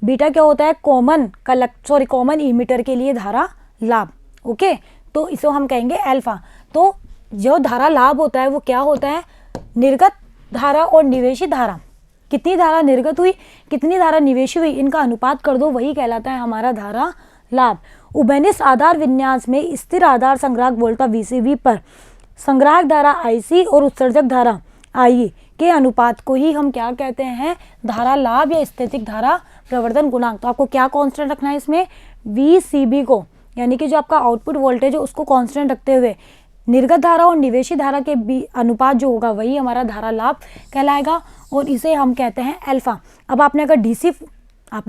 [SPEAKER 1] बीटा क्या होता है, कॉमन ई मीटर के लिए धारा लाभ। ओके, तो इसे हम कहेंगे अल्फा। तो जो धारा लाभ होता है वो क्या होता है, निर्गत धारा और निवेशित धारा, कितनी धारा निर्गत हुई कितनी धारा निवेशी हुई, इनका अनुपात कर दो, वही कहलाता है हमारा धारा लाभ। उभयनिष्ठ आधार विन्यास में स्थिर आधार संग्राहक वोल्टा VCB पर संग्राहक धारा IC और उत्सर्जक धारा IE के अनुपात को ही हम क्या कहते हैं, धारा लाभ या स्थैतिक धारा प्रवर्धन गुणांक। तो आपको क्या कांस्टेंट रखना है इसमें, VCB को, यानी कि जो आपका आउटपुट वोल्टेज है उसको कांस्टेंट रखते हुए निर्गत धारा और निवेशी धारा के अनुपात जो होगा वही हमारा धारा लाभ कहलाएगा, और इसे हम कहते हैं अल्फा। अब आपने अगर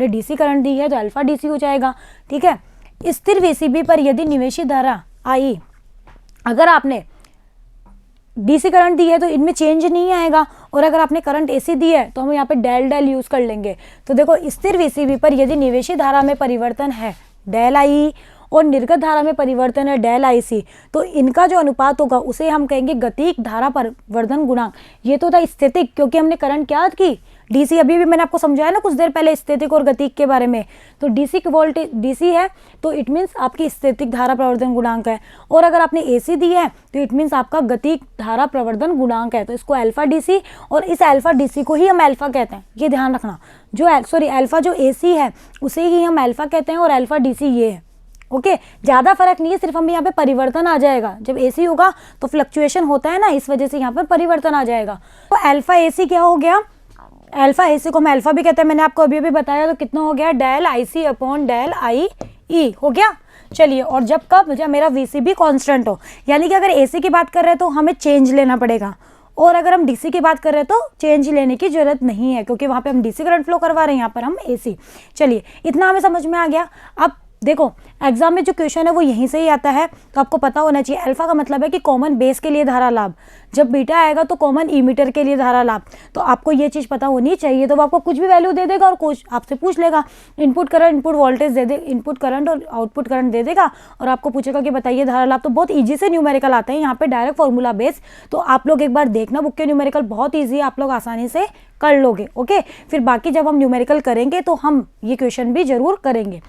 [SPEAKER 1] DC करंट दी है तो अल्फा DC हो जाएगा। ठीक है, स्थिर VCB पर यदि निवेशी धारा आई, अगर आपने DC करंट दी है तो इनमें चेंज नहीं आएगा, और अगर आपने करंट AC दी है तो हम यहाँ पे डेल यूज कर लेंगे। तो देखो स्थिर VCB पर यदि निवेशी धारा में परिवर्तन है डेल IE और निर्गत धारा में परिवर्तन है डेल IC, तो इनका जो अनुपात होगा उसे हम कहेंगे गतिक धारा प्रवर्धन गुणांक। ये तो था स्थैतिक, क्योंकि हमने करंट क्या की, DC, अभी भी मैंने आपको समझाया ना कुछ देर पहले स्थैतिक और गतिक के बारे में। तो DC की वोल्टेज DC है तो इट मीन्स आपकी स्थैतिक धारा प्रवर्धन गुणांक है, और अगर आपने AC दी है तो इट मीन्स आपका गतिक धारा प्रवर्धन गुणांक है। तो इसको अल्फा DC, और इस अल्फा DC को ही हम अल्फा कहते हैं, ये ध्यान रखना। अल्फा जो AC है उसे ही हम अल्फा कहते हैं और अल्फा DC ये है। ओके, ज़्यादा फर्क नहीं है, सिर्फ हम यहाँ पे परिवर्तन आ जाएगा। जब AC होगा तो फ्लक्चुएशन होता है ना, इस वजह से यहाँ पर परिवर्तन आ जाएगा। तो अल्फा AC क्या हो गया, अल्फा AC को हम अल्फा भी कहते हैं, मैंने आपको अभी बताया। तो कितना हो गया, del IC upon del IE हो गया। चलिए, और जब मेरा VCB कांस्टेंट हो, यानी कि अगर AC की बात कर रहे हैं तो हमें चेंज लेना पड़ेगा, और अगर हम DC की बात कर रहे हैं तो चेंज लेने की जरूरत नहीं है, क्योंकि वहाँ पे हम DC करंट फ्लो करवा रहे हैं, यहाँ पर हम AC। चलिए, इतना हमें समझ में आ गया। अब देखो एग्जाम में जो क्वेश्चन है वो यहीं से ही आता है, तो आपको पता होना चाहिए अल्फा का मतलब है कि कॉमन बेस के लिए धारा लाभ, जब बीटा आएगा तो कॉमन ई मीटर के लिए धारा लाभ। तो आपको ये चीज़ पता होनी चाहिए। तो वो आपको कुछ भी वैल्यू दे देगा और कुछ आपसे पूछ लेगा, इनपुट करंट इनपुट वोल्टेज दे दे, इनपुट करंट और आउटपुट करंट दे देगा, और आपको पूछेगा कि बताइए धारा लाभ। तो बहुत ईजी से न्यूमेरिकल आते हैं यहाँ पे, डायरेक्ट फॉर्मूला बेस। तो आप लोग एक बार देखना बुक के न्यूमेरिकल, बहुत ईजी है, आप लोग आसानी से कर लोगे। ओके, फिर बाकी जब हम न्यूमेरिकल करेंगे तो हम ये क्वेश्चन भी जरूर करेंगे।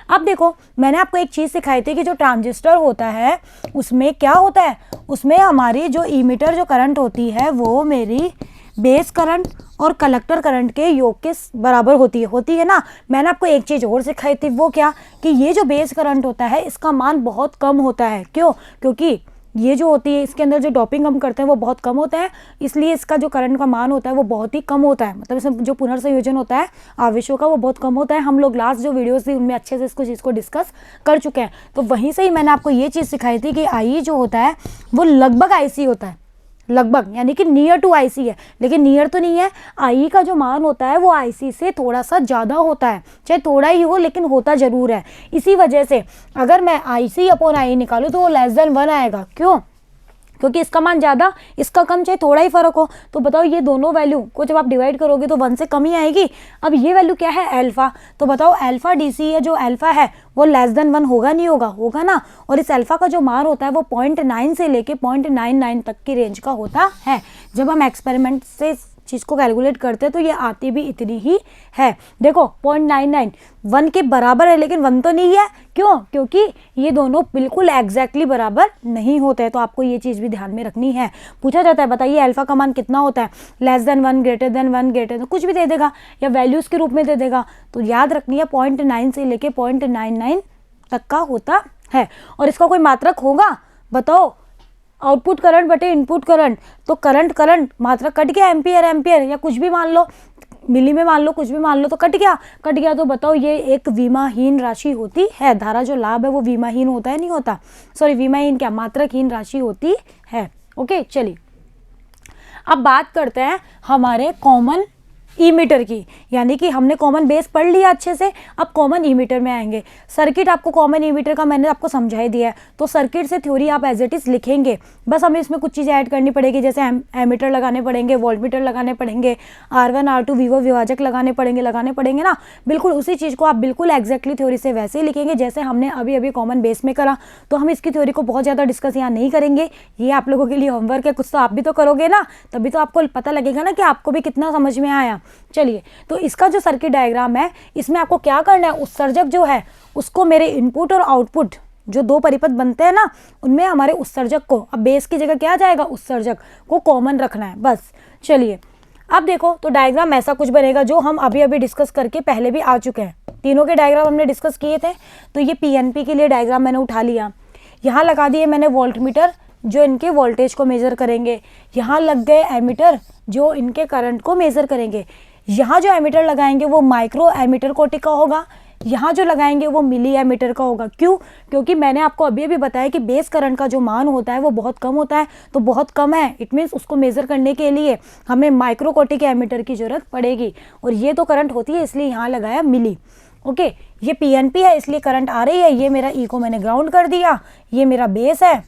[SPEAKER 1] अब देखो, मैंने आपको एक चीज़ सिखाई थी कि जो ट्रांजिस्टर होता है उसमें क्या होता है, उसमें हमारी जो इमीटर जो करंट होती है वो मेरी बेस करंट और कलेक्टर करंट के योग के बराबर होती है ना। मैंने आपको एक चीज़ और सिखाई थी, वो क्या, कि ये जो बेस करंट होता है इसका मान बहुत कम होता है। क्यों, क्योंकि ये जो होती है इसके अंदर जो डॉपिंग हम करते हैं वो बहुत कम होता है, इसलिए इसका जो करंट का मान होता है वो बहुत ही कम होता है। मतलब इसमें जो पुनर्संयोजन होता है आवेशों का वो बहुत कम होता है। हम लोग लास्ट जो वीडियोस थी उनमें अच्छे से इसको चीज़ को डिस्कस कर चुके हैं। तो वहीं से ही मैंने आपको ये चीज़ सिखाई थी कि आई जो होता है वो लगभग IC होता है, लगभग, यानी कि नियर टू आईसी है, लेकिन नियर तो नहीं है। आई का जो मान होता है वो आईसी से थोड़ा सा ज़्यादा होता है, चाहे थोड़ा ही हो लेकिन होता ज़रूर है। इसी वजह से अगर मैं आईसी अपॉन आई निकालूँ तो वो लेस देन 1 आएगा। क्यों? क्योंकि इसका मान ज़्यादा, इसका कम, चाहे थोड़ा ही फर्क हो। तो बताओ ये दोनों वैल्यू को जब आप डिवाइड करोगे तो 1 से कम ही आएगी। अब ये वैल्यू क्या है? अल्फा। तो बताओ अल्फा डीसी है, जो अल्फा है वो लेस देन 1 होगा नहीं होगा? होगा ना। और इस अल्फा का जो मान होता है वो 0.9 से लेके 0.99 तक की रेंज का होता है। जब हम एक्सपेरिमेंट से चीज़ को कैलकुलेट करते हैं तो ये आती भी इतनी ही है। देखो 0.99 1 के बराबर है, लेकिन 1 तो नहीं है। क्यों? क्योंकि ये दोनों बिल्कुल एग्जैक्टली बराबर नहीं होते हैं। तो आपको ये चीज़ भी ध्यान में रखनी है। पूछा जाता है बताइए अल्फा का मान कितना होता है? Less than 1, greater than 1, greater than कुछ भी दे देगा या वैल्यूज़ के रूप में दे देगा। तो याद रखनी है 0.9 से लेके 0.99 तक का होता है। और इसका कोई मात्रक होगा? बताओ। आउटपुट करंट बटे इनपुट करंट, तो करंट मात्रा कट गया, एम्पियर या कुछ भी मान लो, मिली में मान लो, कुछ भी मान लो, तो कट गया। तो बताओ ये एक विमाहीन राशि होती है। धारा जो लाभ है वो विमाहीन होता है, नहीं होता? सॉरी, विमाहीन क्या, मात्रकहीन राशि होती है। ओके, चलिए अब बात करते हैं हमारे कॉमन ई मीटर की, यानी कि हमने कॉमन बेस पढ़ लिया अच्छे से। अब कॉमन ई मीटर में आएंगे। सर्किट आपको कॉमन ई मीटर का मैंने आपको समझा ही दिया है, तो सर्किट से थ्योरी आप एज इट इज लिखेंगे। बस हमें इसमें कुछ चीज़ें ऐड करनी पड़ेगी, जैसे एमीटर लगाने पड़ेंगे, वोल्ट मीटर लगाने पड़ेंगे, R1 R2 विभव विभाजक लगाने पड़ेंगे ना। बिल्कुल उसी चीज़ को आप बिल्कुल एग्जैक्टली थ्योरी से वैसे ही लिखेंगे जैसे हमने अभी अभी कॉमन बेस में करा। तो हम इसकी थ्योरी को बहुत ज़्यादा डिस्कस यहाँ नहीं करेंगे, ये आप लोगों के लिए होमवर्क है। कुछ तो आप भी तो करोगे ना, तभी तो आपको पता लगेगा ना कि आपको भी कितना समझ में आया। चलिए, तो इसका जो सर्किट डायग्राम है, इसमें आपको क्या करना है, उत्सर्जक जो है उसको मेरे इनपुट और आउटपुट जो दो परिपथ बनते हैं ना, उनमें हमारे उत्सर्जक को, अब बेस की जगह क्या जाएगा, उत्सर्जक को कॉमन रखना है बस। चलिए अब देखो, तो डायग्राम ऐसा कुछ बनेगा जो हम अभी अभी डिस्कस करके पहले भी आ चुके हैं। तीनों के डायग्राम हमने डिस्कस किए थे। तो ये पीएनपी के लिए डायग्राम मैंने उठा लिया, यहाँ लगा दिए मैंने वोल्ट मीटर जो इनके वोल्टेज को मेजर करेंगे, यहाँ लग गए एमीटर जो इनके करंट को मेजर करेंगे, यहाँ जो एमीटर लगाएंगे वो माइक्रो एमीटर कोटि का होगा, यहाँ जो लगाएंगे वो मिली एमीटर का होगा। क्यों? क्योंकि मैंने आपको अभी अभी बताया कि बेस करंट का जो मान होता है वो बहुत कम होता है। तो बहुत कम है, इट मीन्स उसको मेज़र करने के लिए हमें माइक्रो कोटि के एमीटर की ज़रूरत पड़ेगी। और ये तो करंट होती है, इसलिए यहाँ लगाया मिली। ओके, ये पीएनपी है इसलिए करंट आ रही है। ये मेरा ई को मैंने ग्राउंड कर दिया, ये मेरा बेस है,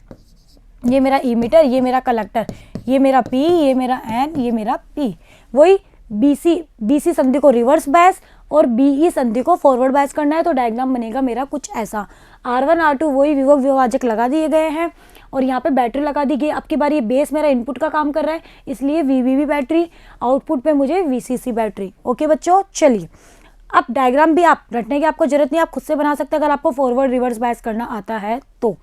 [SPEAKER 1] ये मेरा ई मीटर, ये मेरा कलेक्टर, ये मेरा पी, ये मेरा एन, ये मेरा पी। वही बीसी संधि को रिवर्स बायस और बीई संधि को फॉरवर्ड बायस करना है। तो डायग्राम बनेगा मेरा कुछ ऐसा। R1 R2 वही विभव विभाजक लगा दिए गए हैं और यहाँ पे बैटरी लगा दी गई। अब की बार ये बेस मेरा इनपुट का काम कर रहा है, इसलिए VBB बैटरी, आउटपुट पे मुझे VCC बैटरी। ओके बच्चों, चलिए अब डायग्राम भी आप रटने की आपको जरूरत नहीं, आप खुद से बना सकते हैं अगर आपको फॉरवर्ड रिवर्स बायस करना आता है तो।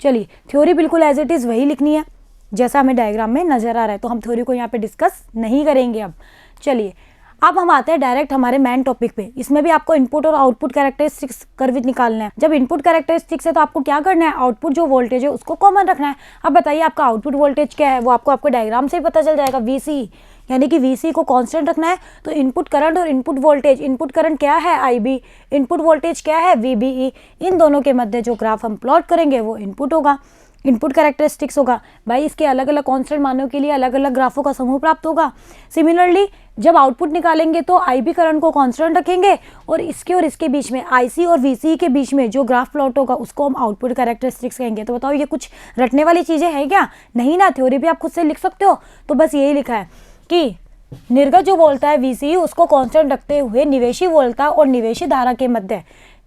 [SPEAKER 1] चलिए, थ्योरी बिल्कुल एज इट इज़ वही लिखनी है जैसा हमें डायग्राम में नजर आ रहा है, तो हम थ्योरी को यहाँ पे डिस्कस नहीं करेंगे अब। चलिए अब हम आते हैं डायरेक्ट हमारे मेन टॉपिक पे। इसमें भी आपको इनपुट और आउटपुट कैरेक्टरिस्टिक्स कर्व निकालना है। जब इनपुट कैरेक्टरिस्टिक्स है तो आपको क्या करना है, आउटपुट जो वोल्टेज है उसको कॉमन रखना है। अब बताइए आपका आउटपुट वोल्टेज क्या है, वो आपको डायग्राम से ही पता चल जाएगा, VC, यानी कि VC को कांस्टेंट रखना है। तो इनपुट करंट और इनपुट वोल्टेज, इनपुट करंट क्या है IB, इनपुट वोल्टेज क्या है VBE, इन दोनों के मध्य जो ग्राफ हम प्लॉट करेंगे वो इनपुट होगा, इनपुट कैरेक्टरिस्टिक्स होगा। भाई इसके अलग अलग कांस्टेंट मानों के लिए अलग अलग ग्राफों का समूह प्राप्त होगा। सिमिलरली जब आउटपुट निकालेंगे तो IB करंट को कांस्टेंट रखेंगे और इसके बीच में IC और VCE के बीच में जो ग्राफ प्लॉट होगा उसको हम आउटपुट कैरेक्टरिस्टिक्स कहेंगे। तो बताओ ये कुछ रटने वाली चीज़ें हैं क्या? नहीं ना, थ्योरी भी आप खुद से लिख सकते हो। तो बस यही लिखा है कि निर्गत जो वोल्टा है VCE उसको कांस्टेंट रखते हुए निवेशी वोल्टा और निवेशी धारा के मध्य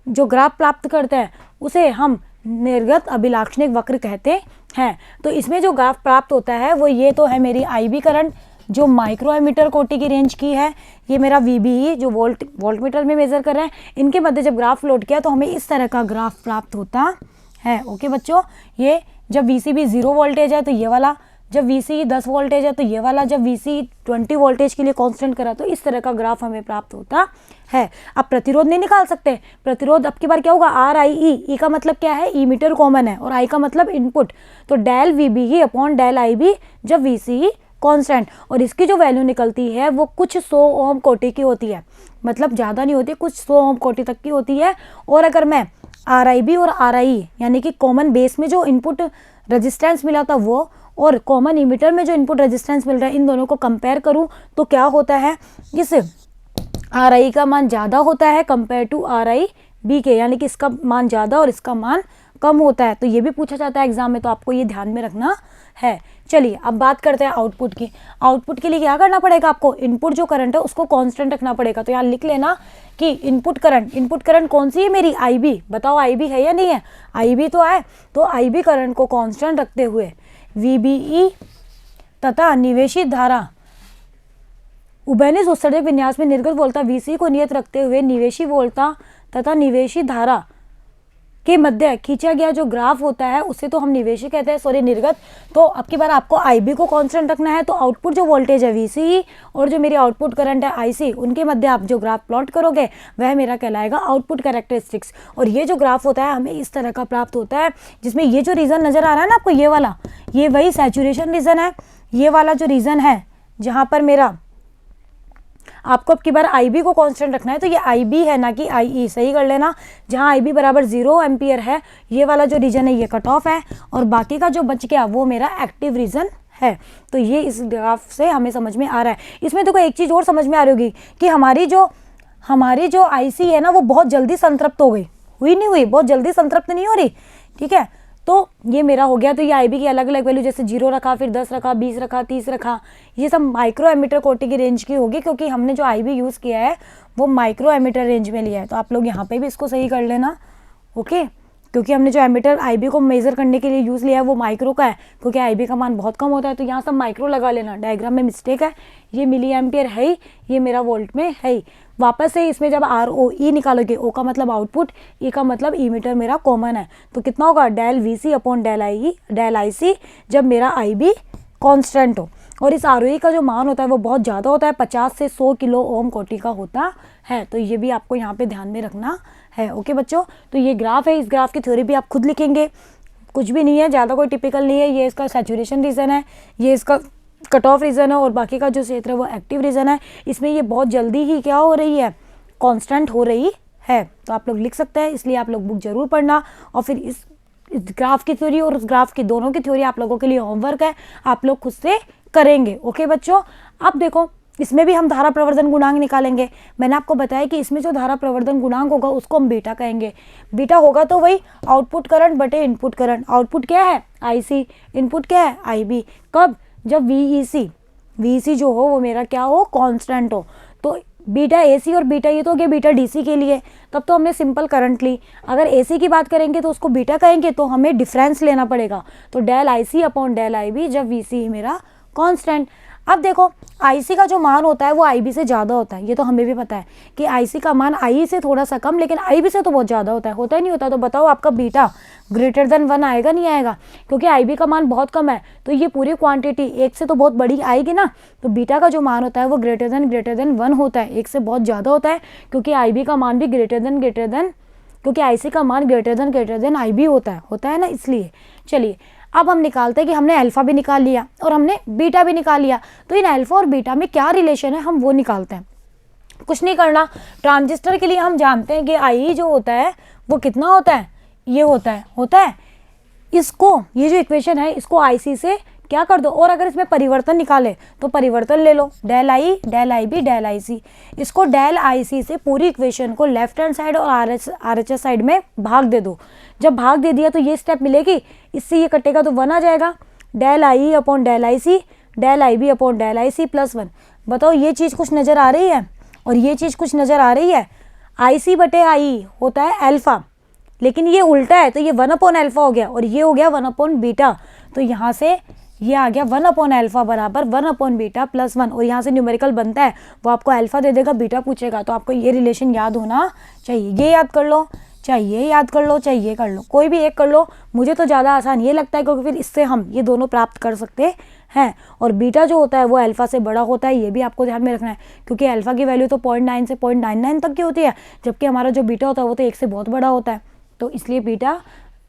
[SPEAKER 1] जो ग्राफ प्राप्त करते हैं उसे हम निर्गत अभिलाक्षणिक वक्र कहते हैं। तो इसमें जो ग्राफ प्राप्त होता है वो ये तो है मेरी IB करंट जो माइक्रो एमीटर कोटि की रेंज की है, ये मेरा VBE जो वोल्ट मीटर में मेजर कर रहे हैं। इनके मध्य जब ग्राफ प्लॉट किया तो हमें इस तरह का ग्राफ प्राप्त होता है। ओके बच्चों, ये जब VCB 0 वोल्टेज है तो ये वाला, जब VCE 10 वोल्टेज है तो ये वाला, जब VCE 20 वोल्टेज के लिए कांस्टेंट करा तो इस तरह का ग्राफ हमें प्राप्त होता है। अब प्रतिरोध नहीं निकाल सकते, प्रतिरोध अब की बार क्या होगा, RIE, ई का मतलब क्या है, ई मीटर कॉमन है और I का मतलब इनपुट, तो del VBE upon del IB जब VCE कांस्टेंट, और इसकी जो वैल्यू निकलती है वो कुछ 100 ओम कोटि की होती है, मतलब ज़्यादा नहीं होती, कुछ 100 ओम कोटि तक की होती है। और अगर मैं RIB और RIE यानी कि कॉमन बेस में जो इनपुट रेजिस्टेंस मिला था वो और कॉमन इमिटर में जो इनपुट रेजिस्टेंस मिल रहा है, इन दोनों को कंपेयर करूं तो क्या होता है, इस आर आई का मान ज़्यादा होता है compare to R I B के, यानी कि इसका मान ज़्यादा और इसका मान कम होता है। तो ये भी पूछा जाता है एग्जाम में, तो आपको ये ध्यान में रखना है। चलिए अब बात करते हैं आउटपुट की। आउटपुट के लिए क्या करना पड़ेगा आपको, इनपुट जो करंट है उसको कांस्टेंट रखना पड़ेगा। तो यहाँ लिख लेना कि इनपुट करंट कौन सी है मेरी, IB। बताओ IB है या नहीं है, IB तो है। तो IB करंट को कांस्टेंट रखते हुए VBE तथा निवेशित धारा उभयनिष्ठ उत्सर्जक विन्यास में निर्गत वोल्टता VC को नियत रखते हुए निवेशी वोल्टता तथा निवेशी धारा के मध्य खींचा गया जो ग्राफ होता है उसे तो हम निवेशी कहते हैं, सॉरी निर्गत। तो अब की बार आपको IB को कांस्टेंट रखना है। तो आउटपुट जो वोल्टेज है VCE और जो मेरी आउटपुट करंट है IC, उनके मध्य आप जो ग्राफ प्लॉट करोगे वह मेरा कहलाएगा आउटपुट कैरेक्टरिस्टिक्स। और ये जो ग्राफ होता है हमें इस तरह का प्राप्त होता है, जिसमें ये जो रीजन नजर आ रहा है ना आपको, ये वाला, ये वही सैचुरेशन रीजन है। ये वाला जो रीजन है जहाँ पर मेरा आपको अब की बार IB को कांस्टेंट रखना है, तो ये IB है ना कि IE, सही कर लेना। जहाँ IB बराबर 0 एम्पियर है, ये वाला जो रीजन है ये कट ऑफ है, और बाकी का जो बच गया वो मेरा एक्टिव रीजन है। तो ये इस ग्राफ से हमें समझ में आ रहा है। इसमें देखो एक चीज़ और समझ में आ रही होगी कि हमारी जो IC है ना वो बहुत जल्दी संतृप्त हो गई, हुई नहीं हुई, बहुत जल्दी संतृप्त नहीं हो रही, ठीक है। तो ये मेरा हो गया। तो ये IB की अलग अलग वैल्यू, जैसे 0 रखा, फिर 10 रखा, 20 रखा, 30 रखा, ये सब माइक्रो एमीटर कोटि की रेंज की होगी, क्योंकि हमने जो IB यूज़ किया है वो माइक्रो एमीटर रेंज में लिया है। तो आप लोग यहाँ पे भी इसको सही कर लेना, ओके। क्योंकि हमने जो एमीटर IB को मेजर करने के लिए यूज़ लिया है वो माइक्रो का है, क्योंकि IB का मान बहुत कम होता है। तो यहाँ सब माइक्रो लगा लेना, डायग्राम में मिस्टेक है। ये मिली एम्पियर है ही, ये मेरा वोल्ट में है ही। वापस से इसमें जब ROE निकालोगे, O का मतलब आउटपुट, E का मतलब ईमीटर मेरा कॉमन है, तो कितना होगा, del VC upon del IC, जब मेरा IB कांस्टेंट हो। और इस ROE का जो मान होता है वो बहुत ज़्यादा होता है, 50 से 100 किलो ओम कोटि का होता है। तो ये भी आपको यहाँ पे ध्यान में रखना है, ओके बच्चों। तो ये ग्राफ है, इस ग्राफ की थ्योरी भी आप खुद लिखेंगे, कुछ भी नहीं है, ज़्यादा कोई टिपिकल नहीं है। ये इसका सैचुरेशन रीजन है, ये इसका कट ऑफ रीजन है, और बाकी का जो क्षेत्र है वो एक्टिव रीजन है। इसमें ये बहुत जल्दी ही क्या हो रही है, कांस्टेंट हो रही है। तो आप लोग लिख सकते हैं, इसलिए आप लोग बुक जरूर पढ़ना। और फिर इस ग्राफ की थ्योरी और उस ग्राफ की दोनों की थ्योरी आप लोगों के लिए होमवर्क है, आप लोग खुद से करेंगे, ओके बच्चों। अब देखो इसमें भी हम धारा प्रवर्धन गुणांक निकालेंगे। मैंने आपको बताया कि इसमें जो धारा प्रवर्धन गुणांक होगा उसको हम बीटा कहेंगे। बीटा होगा तो वही आउटपुट करंट बटे इनपुट करंट। आउटपुट क्या है IC, इनपुट क्या है IB। कब, जब VEC जो हो वो मेरा क्या हो, कांस्टेंट हो। तो बीटा AC और बीटा, ये तो हो गया बीटा DC के लिए, तब तो हमने सिंपल करंट ली। अगर AC की बात करेंगे तो उसको बीटा कहेंगे, तो हमें डिफरेंस लेना पड़ेगा। तो del IC upon del IB, जब VC मेरा कांस्टेंट। अब देखो IC का जो मान होता है वो IB से ज़्यादा होता है, ये तो हमें भी पता है कि IC का मान IE से थोड़ा सा कम, लेकिन IB से तो बहुत ज़्यादा होता है नहीं होता। तो बताओ आपका बीटा ग्रेटर देन 1 आएगा नहीं आएगा, क्योंकि IB का मान बहुत कम है, तो ये पूरी क्वांटिटी 1 से तो बहुत बड़ी आएगी ना। तो बीटा का जो मान होता है वो ग्रेटर देन 1 होता है, 1 से बहुत ज़्यादा होता है, क्योंकि IB का मान भी ग्रेटर देन क्योंकि IC का मान ग्रेटर देन IB होता है ना, इसलिए। चलिए अब हम निकालते हैं कि हमने अल्फा भी निकाल लिया और हमने बीटा भी निकाल लिया, तो इन अल्फा और बीटा में क्या रिलेशन है हम वो निकालते हैं। कुछ नहीं करना, ट्रांजिस्टर के लिए हम जानते हैं कि IE जो होता है वो कितना होता है, ये होता है। इसको, ये जो इक्वेशन है इसको IC से क्या कर दो, और अगर इसमें परिवर्तन निकाले तो परिवर्तन ले लो, del I del IB del IC। इसको डेल IC से पूरी इक्वेशन को लेफ्ट हैंड साइड और RHS साइड में भाग दे दो। जब भाग दे दिया तो ये स्टेप मिलेगी, इससे ये कटेगा तो 1 आ जाएगा, del IE upon del IC del IB upon del IC plus 1। बताओ ये चीज़ कुछ नज़र आ रही है और ये चीज़ कुछ नज़र आ रही है। IC बटे IE होता है अल्फा, लेकिन ये उल्टा है, तो ये 1 अपॉन अल्फा हो गया और ये हो गया 1 अपॉन बीटा। तो यहाँ से ये आ गया 1 अपॉन अल्फा बराबर 1 अपॉन बीटा प्लस 1, और यहाँ से न्यूमेरिकल बनता है, वो आपको अल्फा दे देगा, बीटा पूछेगा, तो आपको ये रिलेशन याद होना चाहिए। ये याद कर लो, चाहे ये याद कर लो, चाहे ये कर लो, कोई भी एक कर लो। मुझे तो ज़्यादा आसान ये लगता है, क्योंकि फिर इससे हम ये दोनों प्राप्त कर सकते हैं। और बीटा जो होता है वो अल्फा से बड़ा होता है, ये भी आपको ध्यान में रखना है, क्योंकि अल्फा की वैल्यू तो 0.9 से 0.99 तक की होती है, जबकि हमारा जो बीटा होता है वो तो 1 से बहुत बड़ा होता है। तो इसलिए बीटा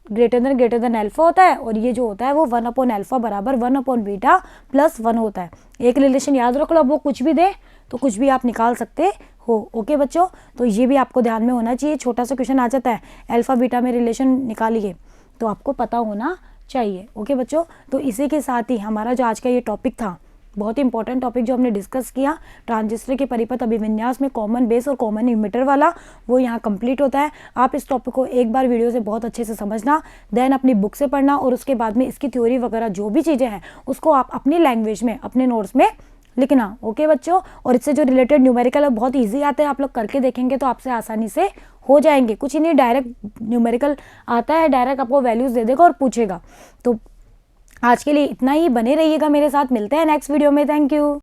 [SPEAKER 1] ग्रेटर देन अल्फा होता है, और ये जो होता है वो 1 अपॉन अल्फा बराबर 1 अपॉन बीटा प्लस 1 होता है। एक रिलेशन याद रख लो, अब वो कुछ भी दे तो कुछ भी आप निकाल सकते हो, ओके बच्चों। तो ये भी आपको ध्यान में होना चाहिए, छोटा सा क्वेश्चन आ जाता है, अल्फा बीटा में रिलेशन निकालिए, तो आपको पता होना चाहिए। ओके बच्चों, तो इसी के साथ ही हमारा जो आज का ये टॉपिक था, बहुत ही इंपॉर्टेंट टॉपिक जो हमने डिस्कस किया, ट्रांजिस्टर के परिपथ अभिविन्यास में कॉमन बेस और कॉमन इमिटर वाला, वो यहाँ कंप्लीट होता है। आप इस टॉपिक को एक बार वीडियो से बहुत अच्छे से समझना, देन अपनी बुक से पढ़ना, और उसके बाद में इसकी थ्योरी वगैरह जो भी चीज़ें हैं उसको आप अपनी लैंग्वेज में अपने नोट्स में लिखना। ओके बच्चों, और इससे जो रिलेटेड न्यूमेरिकल है बहुत ईजी आते हैं, आप लोग करके देखेंगे तो आपसे आसानी से हो जाएंगे। कुछ ही नहीं, डायरेक्ट न्यूमेरिकल आता है, डायरेक्ट आपको वैल्यूज दे देगा और पूछेगा। तो आज के लिए इतना ही, बने रहिएगा मेरे साथ, मिलते हैं नेक्स्ट वीडियो में। Thank you.